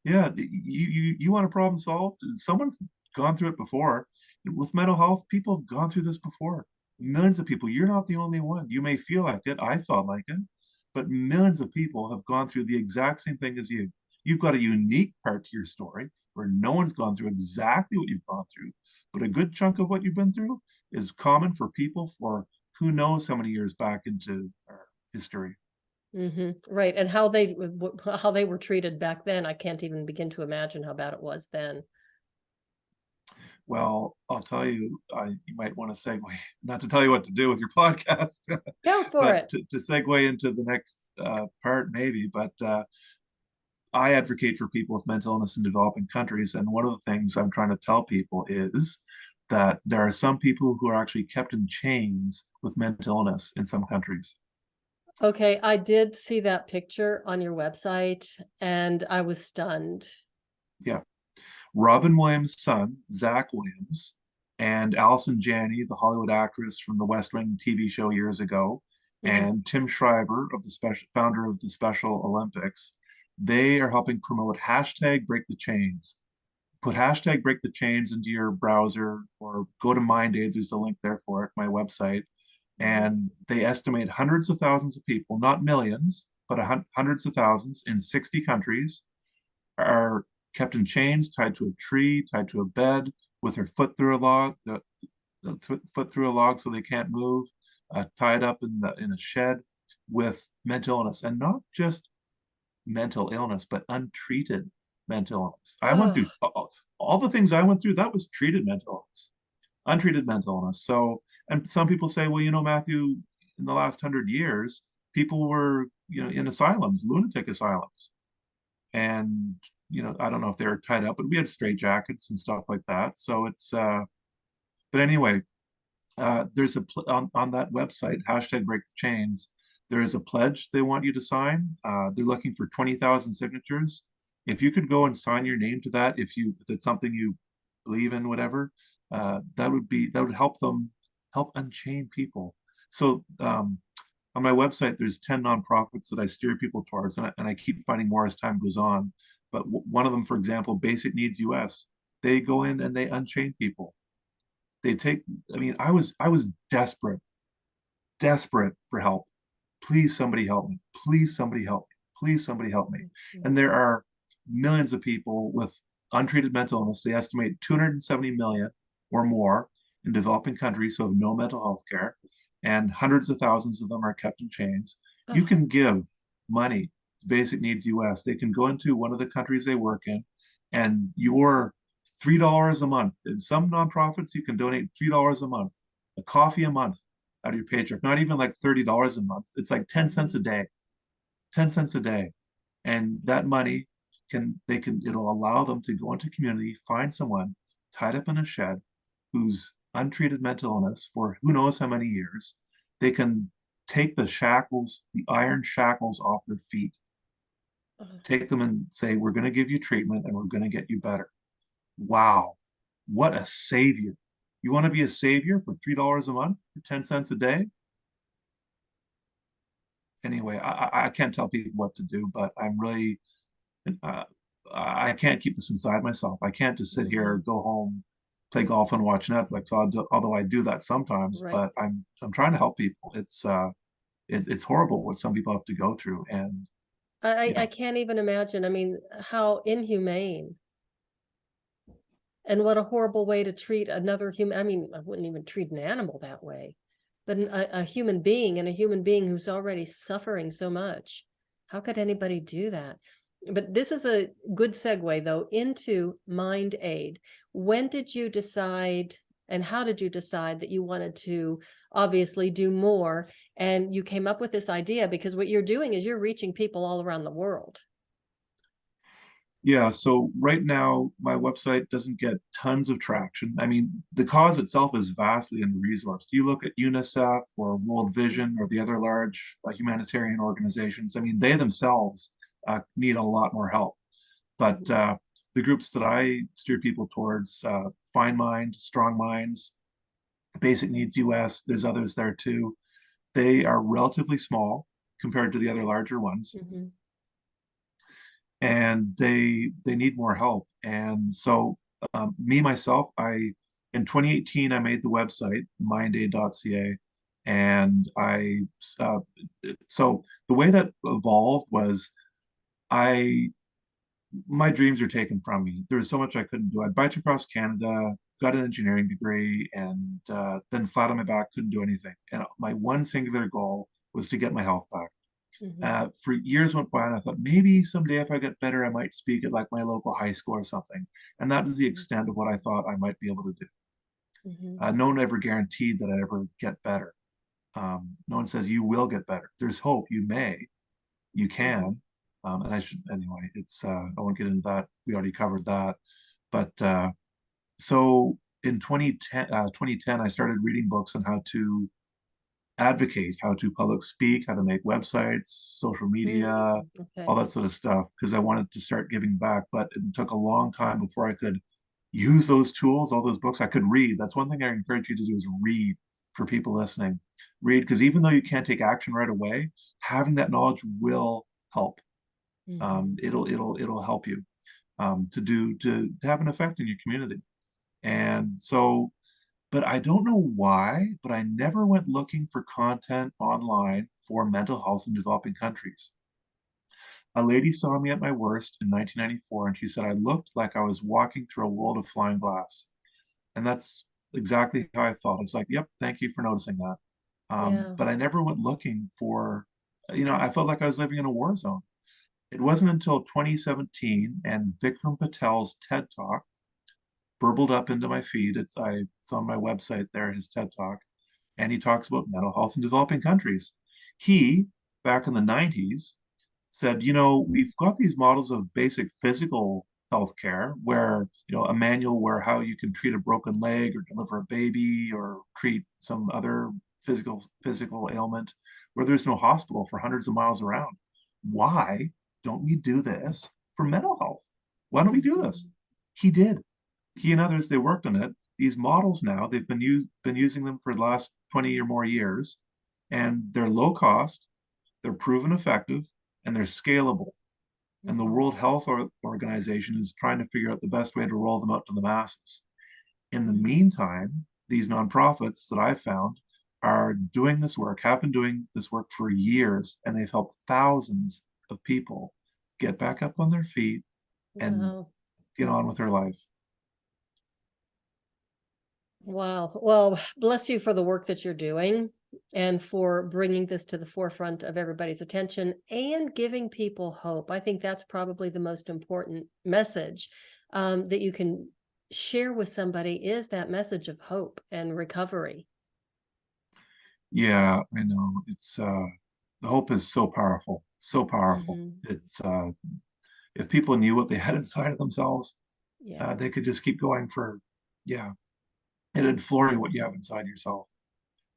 Yeah, you want a problem solved? Someone's gone through it before. With mental health, people have gone through this before. Millions of people. You're not the only one. You may feel like it. I felt like it, but millions of people have gone through the exact same thing as you. You've got a unique part to your story where no one's gone through exactly what you've gone through, but a good chunk of what you've been through is common for people for who knows how many years back into our history. Right, and how they were treated back then, I can't even begin to imagine how bad it was then. Well, I'll tell you, you might want to segue, not to tell you what to do with your podcast, Go for but it. to segue into the next part, maybe. But I advocate for people with mental illness in developing countries. And one of the things I'm trying to tell people is that there are some people who are actually kept in chains with mental illness in some countries. Okay, I did see that picture on your website and I was stunned. Yeah. Robin Williams' son, Zach Williams, and Allison Janney, the Hollywood actress from the West Wing TV show years ago, Mm, and Tim Shriver, of the special founder of the Special Olympics, they are helping promote hashtag break the chains. Put hashtag break the chains into your browser or go to MindAid. There's a link there for it, my website. mhm, And they estimate hundreds of thousands of people, not millions, but hundreds of thousands in 60 countries are kept in chains, tied to a tree, tied to a bed, with their foot through a log, the foot through a log so they can't move. tied up in a shed with mental illness, and not just mental illness, but untreated mental illness. I went through Oh, all the things I went through. That was treated mental illness, untreated mental illness. So, and some people say, well, Matthew, in the last 100 years, people were, in asylums, lunatic asylums, and I don't know if they were tied up, but we had straitjackets and stuff like that. So it's, but anyway, there's on that website, hashtag break the chains. There is a pledge they want you to sign. They're looking for 20,000 signatures. If you could go and sign your name to that, if it's something you believe in, whatever, that would help unchain people. So on my website, there's 10 nonprofits that I steer people towards, and I keep finding more as time goes on. But one of them, for example, Basic Needs US, they go in and they unchain people. They take, I mean, I was desperate for help. Please somebody help me. Please somebody help me. Please somebody help me. And there are millions of people with untreated mental illness. They estimate 270 million or more in developing countries who have no mental health care, and hundreds of thousands of them are kept in chains. You oh, can give money to Basic Needs US. They can go into one of the countries they work in, and your $3 a month. In some nonprofits, you can donate $3 a month, a coffee a month out of your paycheck. Not even like $30 a month. It's like 10 cents a day, 10 cents a day. And that money it'll allow them to go into community, find someone tied up in a shed who's untreated mental illness for who knows how many years. They can take the shackles, the iron shackles off their feet, oh. take them and say, we're going to give you treatment and we're going to get you better. Wow, what a savior. You want to be a savior for $3 a month, for 10 cents a day? Anyway, I can't tell people what to do, but I'm really, uh, I can't keep this inside myself. I can't just sit here, Mhm. go home, play golf and watch Netflix. Although I do that sometimes, Right. but I'm trying to help people. It's horrible what some people have to go through, and I yeah, can't even imagine. I mean, how inhumane and what a horrible way to treat another human. I mean, I wouldn't even treat an animal that way, but a human being, and a human being who's already suffering so much. How could anybody do that? But this is a good segue, though, into MindAid. When did you decide, and how did you decide that you wanted to obviously do more? And you came up with this idea because what you're doing is you're reaching people all around the world. yeah. So right now, my website doesn't get tons of traction. I mean, the cause itself is vastly under-resourced. You look at UNICEF or World Vision or the other large humanitarian organizations. I mean, they themselves need a lot more help. But the groups that I steer people towards, Fine Mind, Strong Minds, Basic Needs US, there's others there too. They are relatively small compared to the other larger ones, Mhm. and they need more help. And so, me myself, I in 2018 I made the website mindaid.ca, and uh, so the way that evolved was I my dreams are taken from me. There was so much I couldn't do. I biked across Canada, got an engineering degree, and then flat on my back, couldn't do anything. And my one singular goal was to get my health back. Mhm. For years went by, and I thought maybe someday if I get better, I might speak at like my local high school or something. And that is the Mhm. extent of what I thought I might be able to do. Mhm. No one ever guaranteed that I'd ever get better. No one says you will get better. There's hope. You may, you Mhm. can. And I should anyway. I won't get into that. We already covered that. But so in 2010, I started reading books on how to advocate, how to public speak, how to make websites, social Mm, media, all okay. that sort of stuff, because I wanted to start giving back. But it took a long time before I could use those tools, all those books. I could read. That's one thing I encourage you to do is read for people listening. Read, because even though you can't take action right away, having that knowledge will help. Mhm. It'll help you to have an effect in your community. And so, but I don't know why, but I never went looking for content online for mental health in developing countries. A lady saw me at my worst in 1994, and she said I looked like I was walking through a world of flying glass. And that's exactly how I felt. It's like, yep, thank you for noticing that. Yeah. But I never went looking for, I felt like I was living in a war zone. It wasn't until 2017 and Vikram Patel's TED Talk burbled up into my feed. It's on my website there, his TED Talk, and he talks about mental health in developing countries. He, back in the 90s, said, we've got these models of basic physical health care where, a manual where how you can treat a broken leg or deliver a baby or treat some other physical ailment where there's no hospital for hundreds of miles around. Why don't we do this for mental health? Why don't we do this? He did. He and others, they worked on it. These models now, they've been using them for the last 20 or more years, and they're low cost, they're proven effective, and they're scalable. And the World Health Organization is trying to figure out the best way to roll them out to the masses. In the meantime, these nonprofits that I've found are doing this work, have been doing this work for years, and they've helped thousands of people get back up on their feet and Wow. get on with their life. Wow. Well, bless you for the work that you're doing and for bringing this to the forefront of everybody's attention and giving people hope. I think that's probably the most important message that you can share with somebody is that message of hope and recovery. Yeah, I know. It's the hope is so powerful, so powerful. Hmm. It's if people knew what they had inside of themselves, Yeah. they could just keep going for, yeah, it'd floor you what you have inside yourself.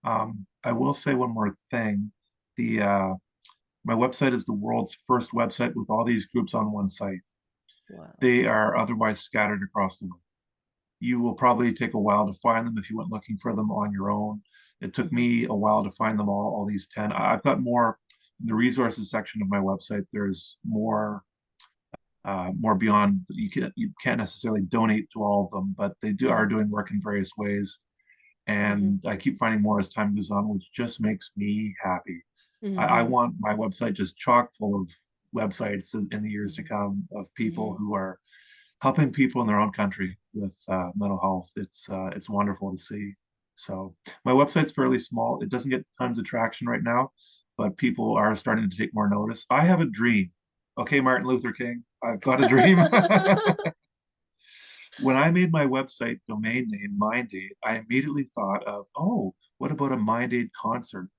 I will say one more thing. The My website is the world's first website with all these groups on one site. Wow. They are otherwise scattered across the world. You will probably take a while to find them if you went looking for them on your own. It took Hmm. me a while to find them all these 10. I've got more in the resources section of my website. There's more beyond. You can't necessarily donate to all of them, but they are Hmm. doing work in various ways. Hmm. And I keep finding more as time goes on, which just makes me happy. I Hmm. want my website just chock full of websites in the years to come of people Hmm. who are helping people in their own country with mental health. It's wonderful to see. So my website's fairly small. It doesn't get tons of traction right now, but people are starting to take more notice. I have a dream. Okay, Martin Luther King, I've got a dream. When I made my website domain name MindAid, I immediately thought of, oh, what about a MindAid concert?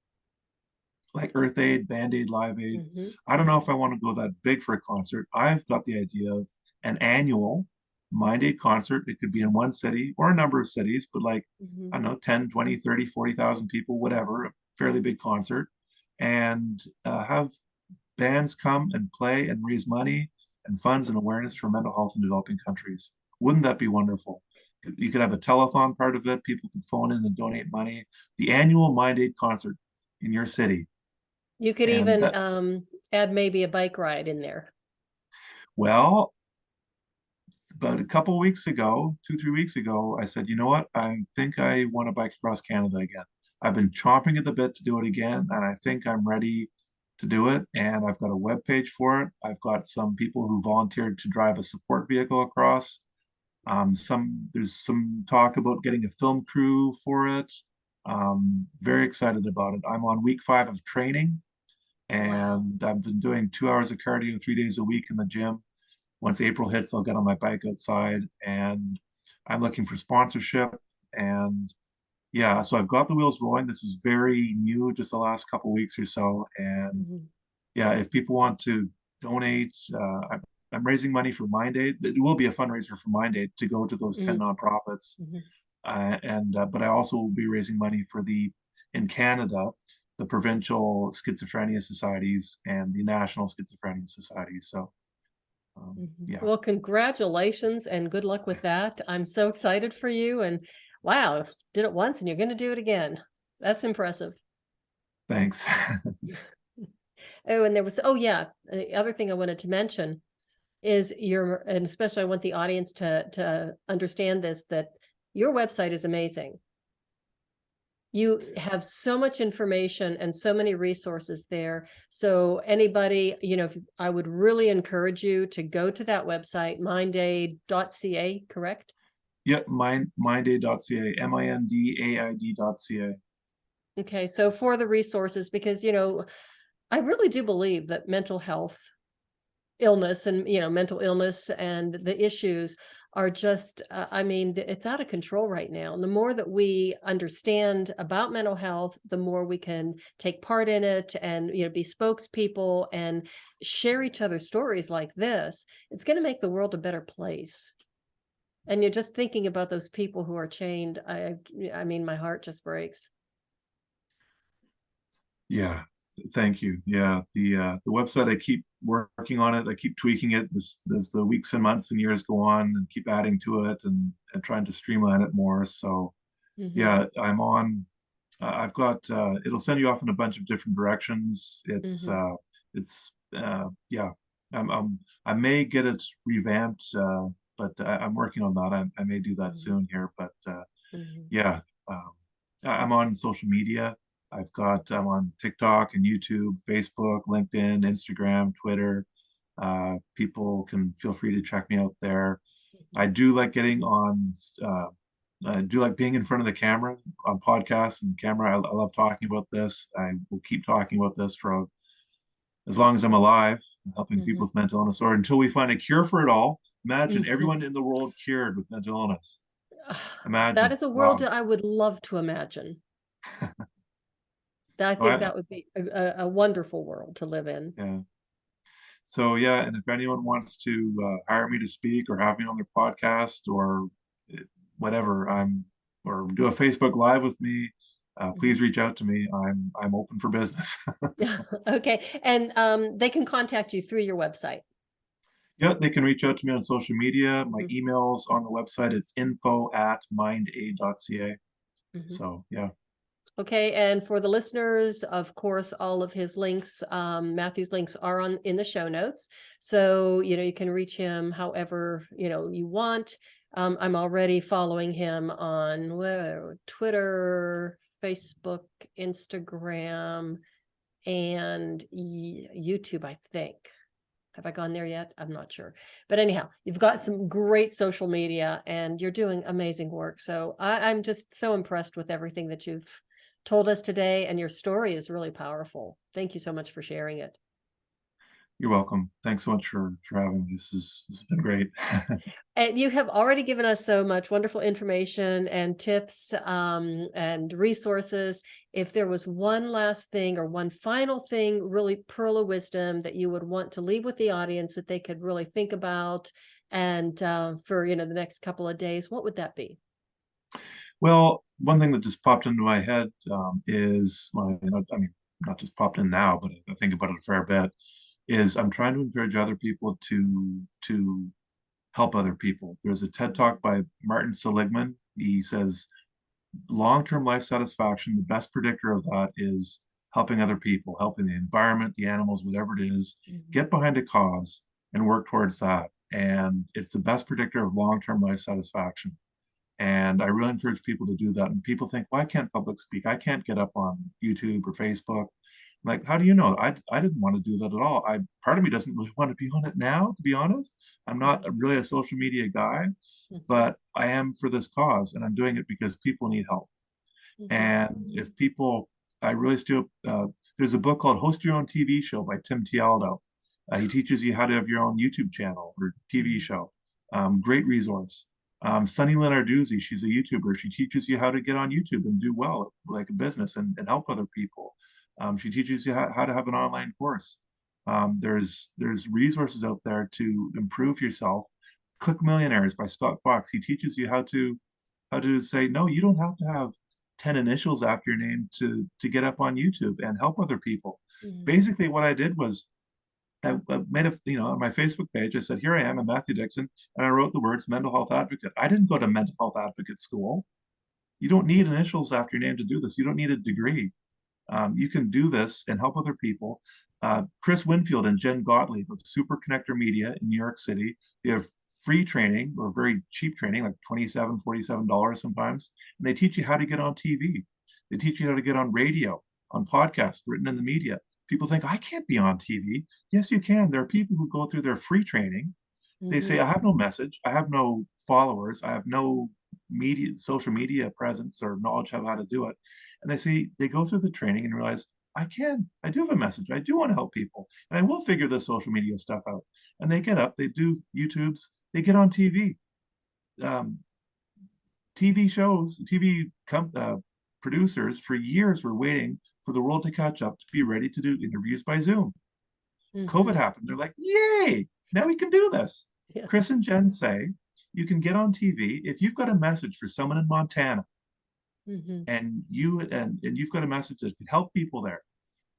Like Earth Aid, Band Aid, Live Aid. Hmm. I don't know if I want to go that big for a concert. I've got the idea of an annual Mind Aid concert. It could be in one city or a number of cities, but like, I Hmm. don't know, 10, 20, 30, 40,000 people, whatever, a fairly big concert, and have bands come and play and raise money and funds and awareness for mental health in developing countries. Wouldn't that be wonderful? You could have a telethon part of it. People could phone in and donate money. The annual Mind Aid concert in your city. You could And even add maybe a bike ride in there. well, about a couple of weeks ago, 2, 3 weeks ago, I said, you know what? I think I want to bike across Canada again. I've been chomping at the bit to do it again, and I think I'm ready to do it. And I've got a web page for it. I've got some people who volunteered to drive a support vehicle across. There's some talk about getting a film crew for it. Very excited about it. I'm on week 5 of training, Wow. and I've been doing 2 hours of cardio 3 days a week in the gym. Once April hits, I'll get on my bike outside, and I'm looking for sponsorship. And yeah, so I've got the wheels rolling. This is very new, just the last couple of weeks or so. And Hmm. yeah, if people want to donate, I'm raising money for MindAid. It will be a fundraiser for MindAid to go to those 10 Hmm. nonprofits. Hmm. And But I also will be raising money for in Canada, the provincial schizophrenia societies and the national schizophrenia societies. So yeah, Well, congratulations and good luck with that. I'm so excited for you. And wow, did it once and you're going to do it again. That's impressive. thanks. Oh, and there was, oh, yeah. The other thing I wanted to mention is and especially I want the audience to understand this, that your website is amazing. You have so much information and so many resources there. So anybody, I would really encourage you to go to that website, mindaid.ca, correct? Yep, mindaid.ca, mindaid.ca. Okay, so for the resources, because I really do believe that mental health illness and mental illness and the issues are just I mean, it's out of control right now, and the more that we understand about mental health, the more we can take part in it and be spokespeople and share each other's stories like this. It's going to make the world a better place. And you're just thinking about those people who are chained. I mean, my heart just breaks. Yeah, thank you. Yeah, the website, I keep working on it. I keep tweaking it as the weeks and months and years go on, and keep adding to it and trying to streamline it more. So Hmm. yeah, I'm on. I've got. It'll send you off in a bunch of different directions. Hmm. Yeah. I may get it revamped, but I'm working on that. I may do that Hmm. soon here. But Hmm. yeah, um, I'm on social media. I'm on TikTok and YouTube, Facebook, LinkedIn, Instagram, Twitter. People can feel free to check me out there. I do like getting on. Uh, I do like being in front of the camera on podcasts and camera. I love talking about this. I will keep talking about this for as long as I'm alive, helping people Hmm. with mental illness, or until we find a cure for it all. Imagine Hmm. everyone in the world cured with mental illness. That Imagine. is a world Wow. that I would love to imagine. I So think that would be a wonderful world to live in. yeah. So yeah, and if anyone wants to hire me to speak or have me on their podcast or uh, whatever, or do a Facebook Live with me, Mhm. please reach out to me. I'm open for business. Okay, and they can contact you through your website. Yeah, they can reach out to me on social media. My Mhm. email's on the website. It's info@mindaid.ca. Mhm. So yeah, Okay, and for the listeners, of course, all of his links, Matthew's links are on in the show notes. So, you can reach him however, you want. I'm already following him on Twitter, Facebook, Instagram, and YouTube, I think. Have I gone there yet? I'm not sure. But anyhow, you've got some great social media and you're doing amazing work. So I'm just so impressed with everything that you've told us today. And your story is really powerful. Thank you so much for sharing it. you're welcome. Thanks so much for having me. This has been great. And you have already given us so much wonderful information and tips and resources. If there was one last thing or one final thing, really pearl of wisdom that you would want to leave with the audience that they could really think about and for the next couple of days, what would that be? Well, one thing that just popped into my head is, well, I mean, not just popped in now, but I think about it a fair bit, is I'm trying to encourage other people to help other people. There's a TED Talk by Martin Seligman. He says long-term life satisfaction, the best predictor of that is helping other people, helping the environment, the animals, whatever it is. Mhm. Get behind a cause and work towards that. And it's the best predictor of long-term life satisfaction. And I really encourage people to do that. And people think, well, I can't public speak. I can't get up on YouTube or Facebook. Like, how do you know? I didn't want to do that at all. Part of me doesn't really want to be on it now, to be honest. I'm not Mhm. really a social media guy, Mhm. but I am for this cause, and I'm doing it because people need help. Mhm. And if people, I really still, there's a book called Host Your Own TV Show by Tim Tialdo. He teaches you how to have your own YouTube channel or TV Mhm. show. Great resource. Sunny Lenarduzzi, she's a YouTuber. She teaches you how to get on YouTube and do well, like a business and help other people. She teaches you how to have an online course. There's resources out there to improve yourself. Click Millionaires by Scott Fox. He teaches you how to say no. You don't have to have 10 initials after your name to get up on YouTube and help other people. Mhm. Basically, what I did was I made on my Facebook page, I said, here I am, I'm Matthew Dickson, and I wrote the words mental health advocate. I didn't go to mental health advocate school. You don't need initials after your name to do this. You don't need a degree. You can do this and help other people. Chris Winfield and Jen Gottlieb of Super Connector Media in New York City, they have free training or very cheap training, like $27, $47 sometimes. And they teach you how to get on TV. They teach you how to get on radio, on podcasts, written in the media. People think, I can't be on TV. Yes, you can. There are people who go through their free training. They say, Mhm. I have no message. I have no followers. I have no social media presence or knowledge of how to do it. And they go through the training and realize, I do have a message. I do want to help people, and I will figure this social media stuff out. And they get up, they do YouTubes, they get on TV. TV shows, producers for years were waiting for the world to catch up to be ready to do interviews by Zoom. COVID happened. They're like, yay, now we can do this. Yes. Chris and Jen say, you can get on TV if you've got a message for someone in Montana and you've got a message that can help people there.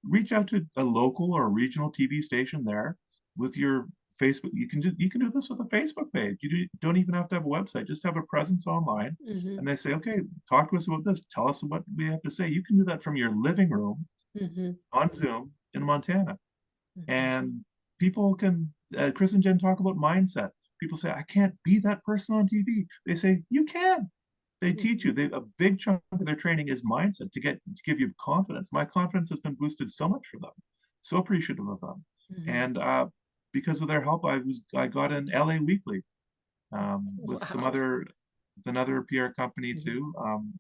Reach out to a local or a regional TV station there with your Facebook. You can do this with a Facebook page. Don't even have to have a website. Just have a presence online. And they say, okay, talk to us about this. Tell us what we have to say. You can do that from your living room on Zoom in Montana. And people can, Chris and Jen talk about mindset. People say, I can't be that person on TV. They say, you can. They teach you. A big chunk of their training is mindset to give you confidence. My confidence has been boosted so much for them. So appreciative of them. And because of their help, I got in LA Weekly with another PR company too,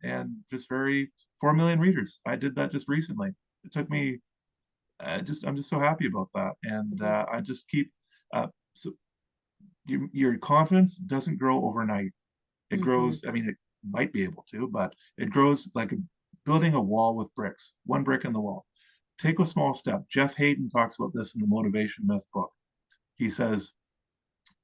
and just 4 million readers. I did that just recently. It took me. I'm just so happy about that, and I just keep. So your confidence doesn't grow overnight. It grows. I mean, it might be able to, but it grows like building a wall with bricks. One brick in the wall. Take a small step. Jeff Hayden talks about this in the Motivation Myth book. He says,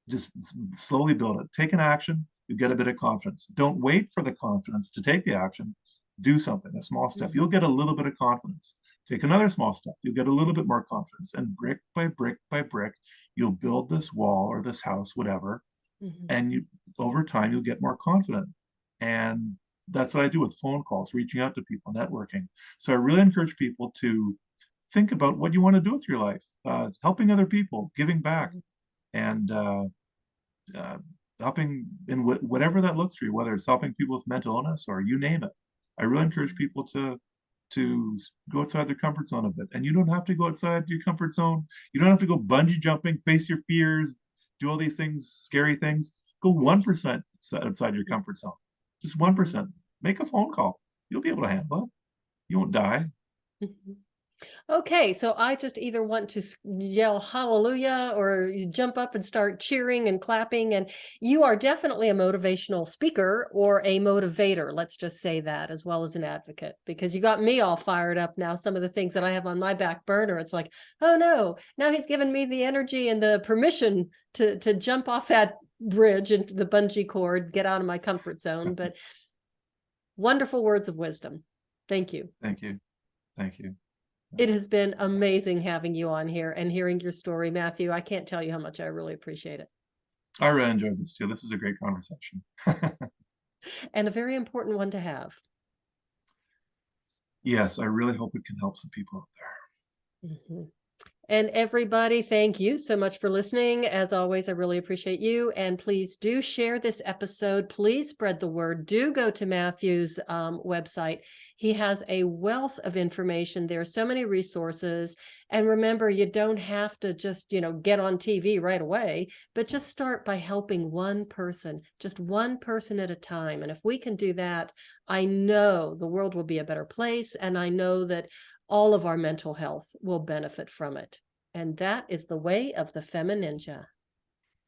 just slowly build it. Take an action, you get a bit of confidence. Don't wait for the confidence to take the action. Do something, a small step. You'll get a little bit of confidence. Take another small step. You'll get a little bit more confidence. And brick by brick by brick, you'll build this wall or this house, whatever. And over time, you'll get more confident. And that's what I do with phone calls, reaching out to people, networking. So I really encourage people to think about what you want to do with your life, helping other people, giving back, and helping in whatever that looks for you, whether it's helping people with mental illness or you name it. I really encourage people to go outside their comfort zone a bit. And you don't have to go outside your comfort zone. You don't have to go bungee jumping, face your fears, do all these things, scary things. Go 1% outside your comfort zone. Just 1%. Make a phone call. You'll be able to handle it. You won't die. Okay, so I just either want to yell hallelujah or jump up and start cheering and clapping. And you are definitely a motivational speaker or a motivator. Let's just say that, as well as an advocate, because you got me all fired up now. Some of the things that I have on my back burner, it's like, oh no, now he's given me the energy and the permission to jump off that bridge into the bungee cord, get out of my comfort zone. But wonderful words of wisdom. Thank you. Thank you. Thank you. It has been amazing having you on here and hearing your story, Matthew. I can't tell you how much I really appreciate it. I really enjoyed this too. This is a great conversation. And a very important one to have. Yes, I really hope it can help some people out there. And everybody, thank you so much for listening. As always, I really appreciate you. And please do share this episode. Please spread the word. Do go to Matthew's website. He has a wealth of information. There are so many resources. And remember, you don't have to just, get on TV right away, but just start by helping one person, just one person at a time. And if we can do that, I know the world will be a better place. And I know that all of our mental health will benefit from it. And that is the way of the FemiNinja.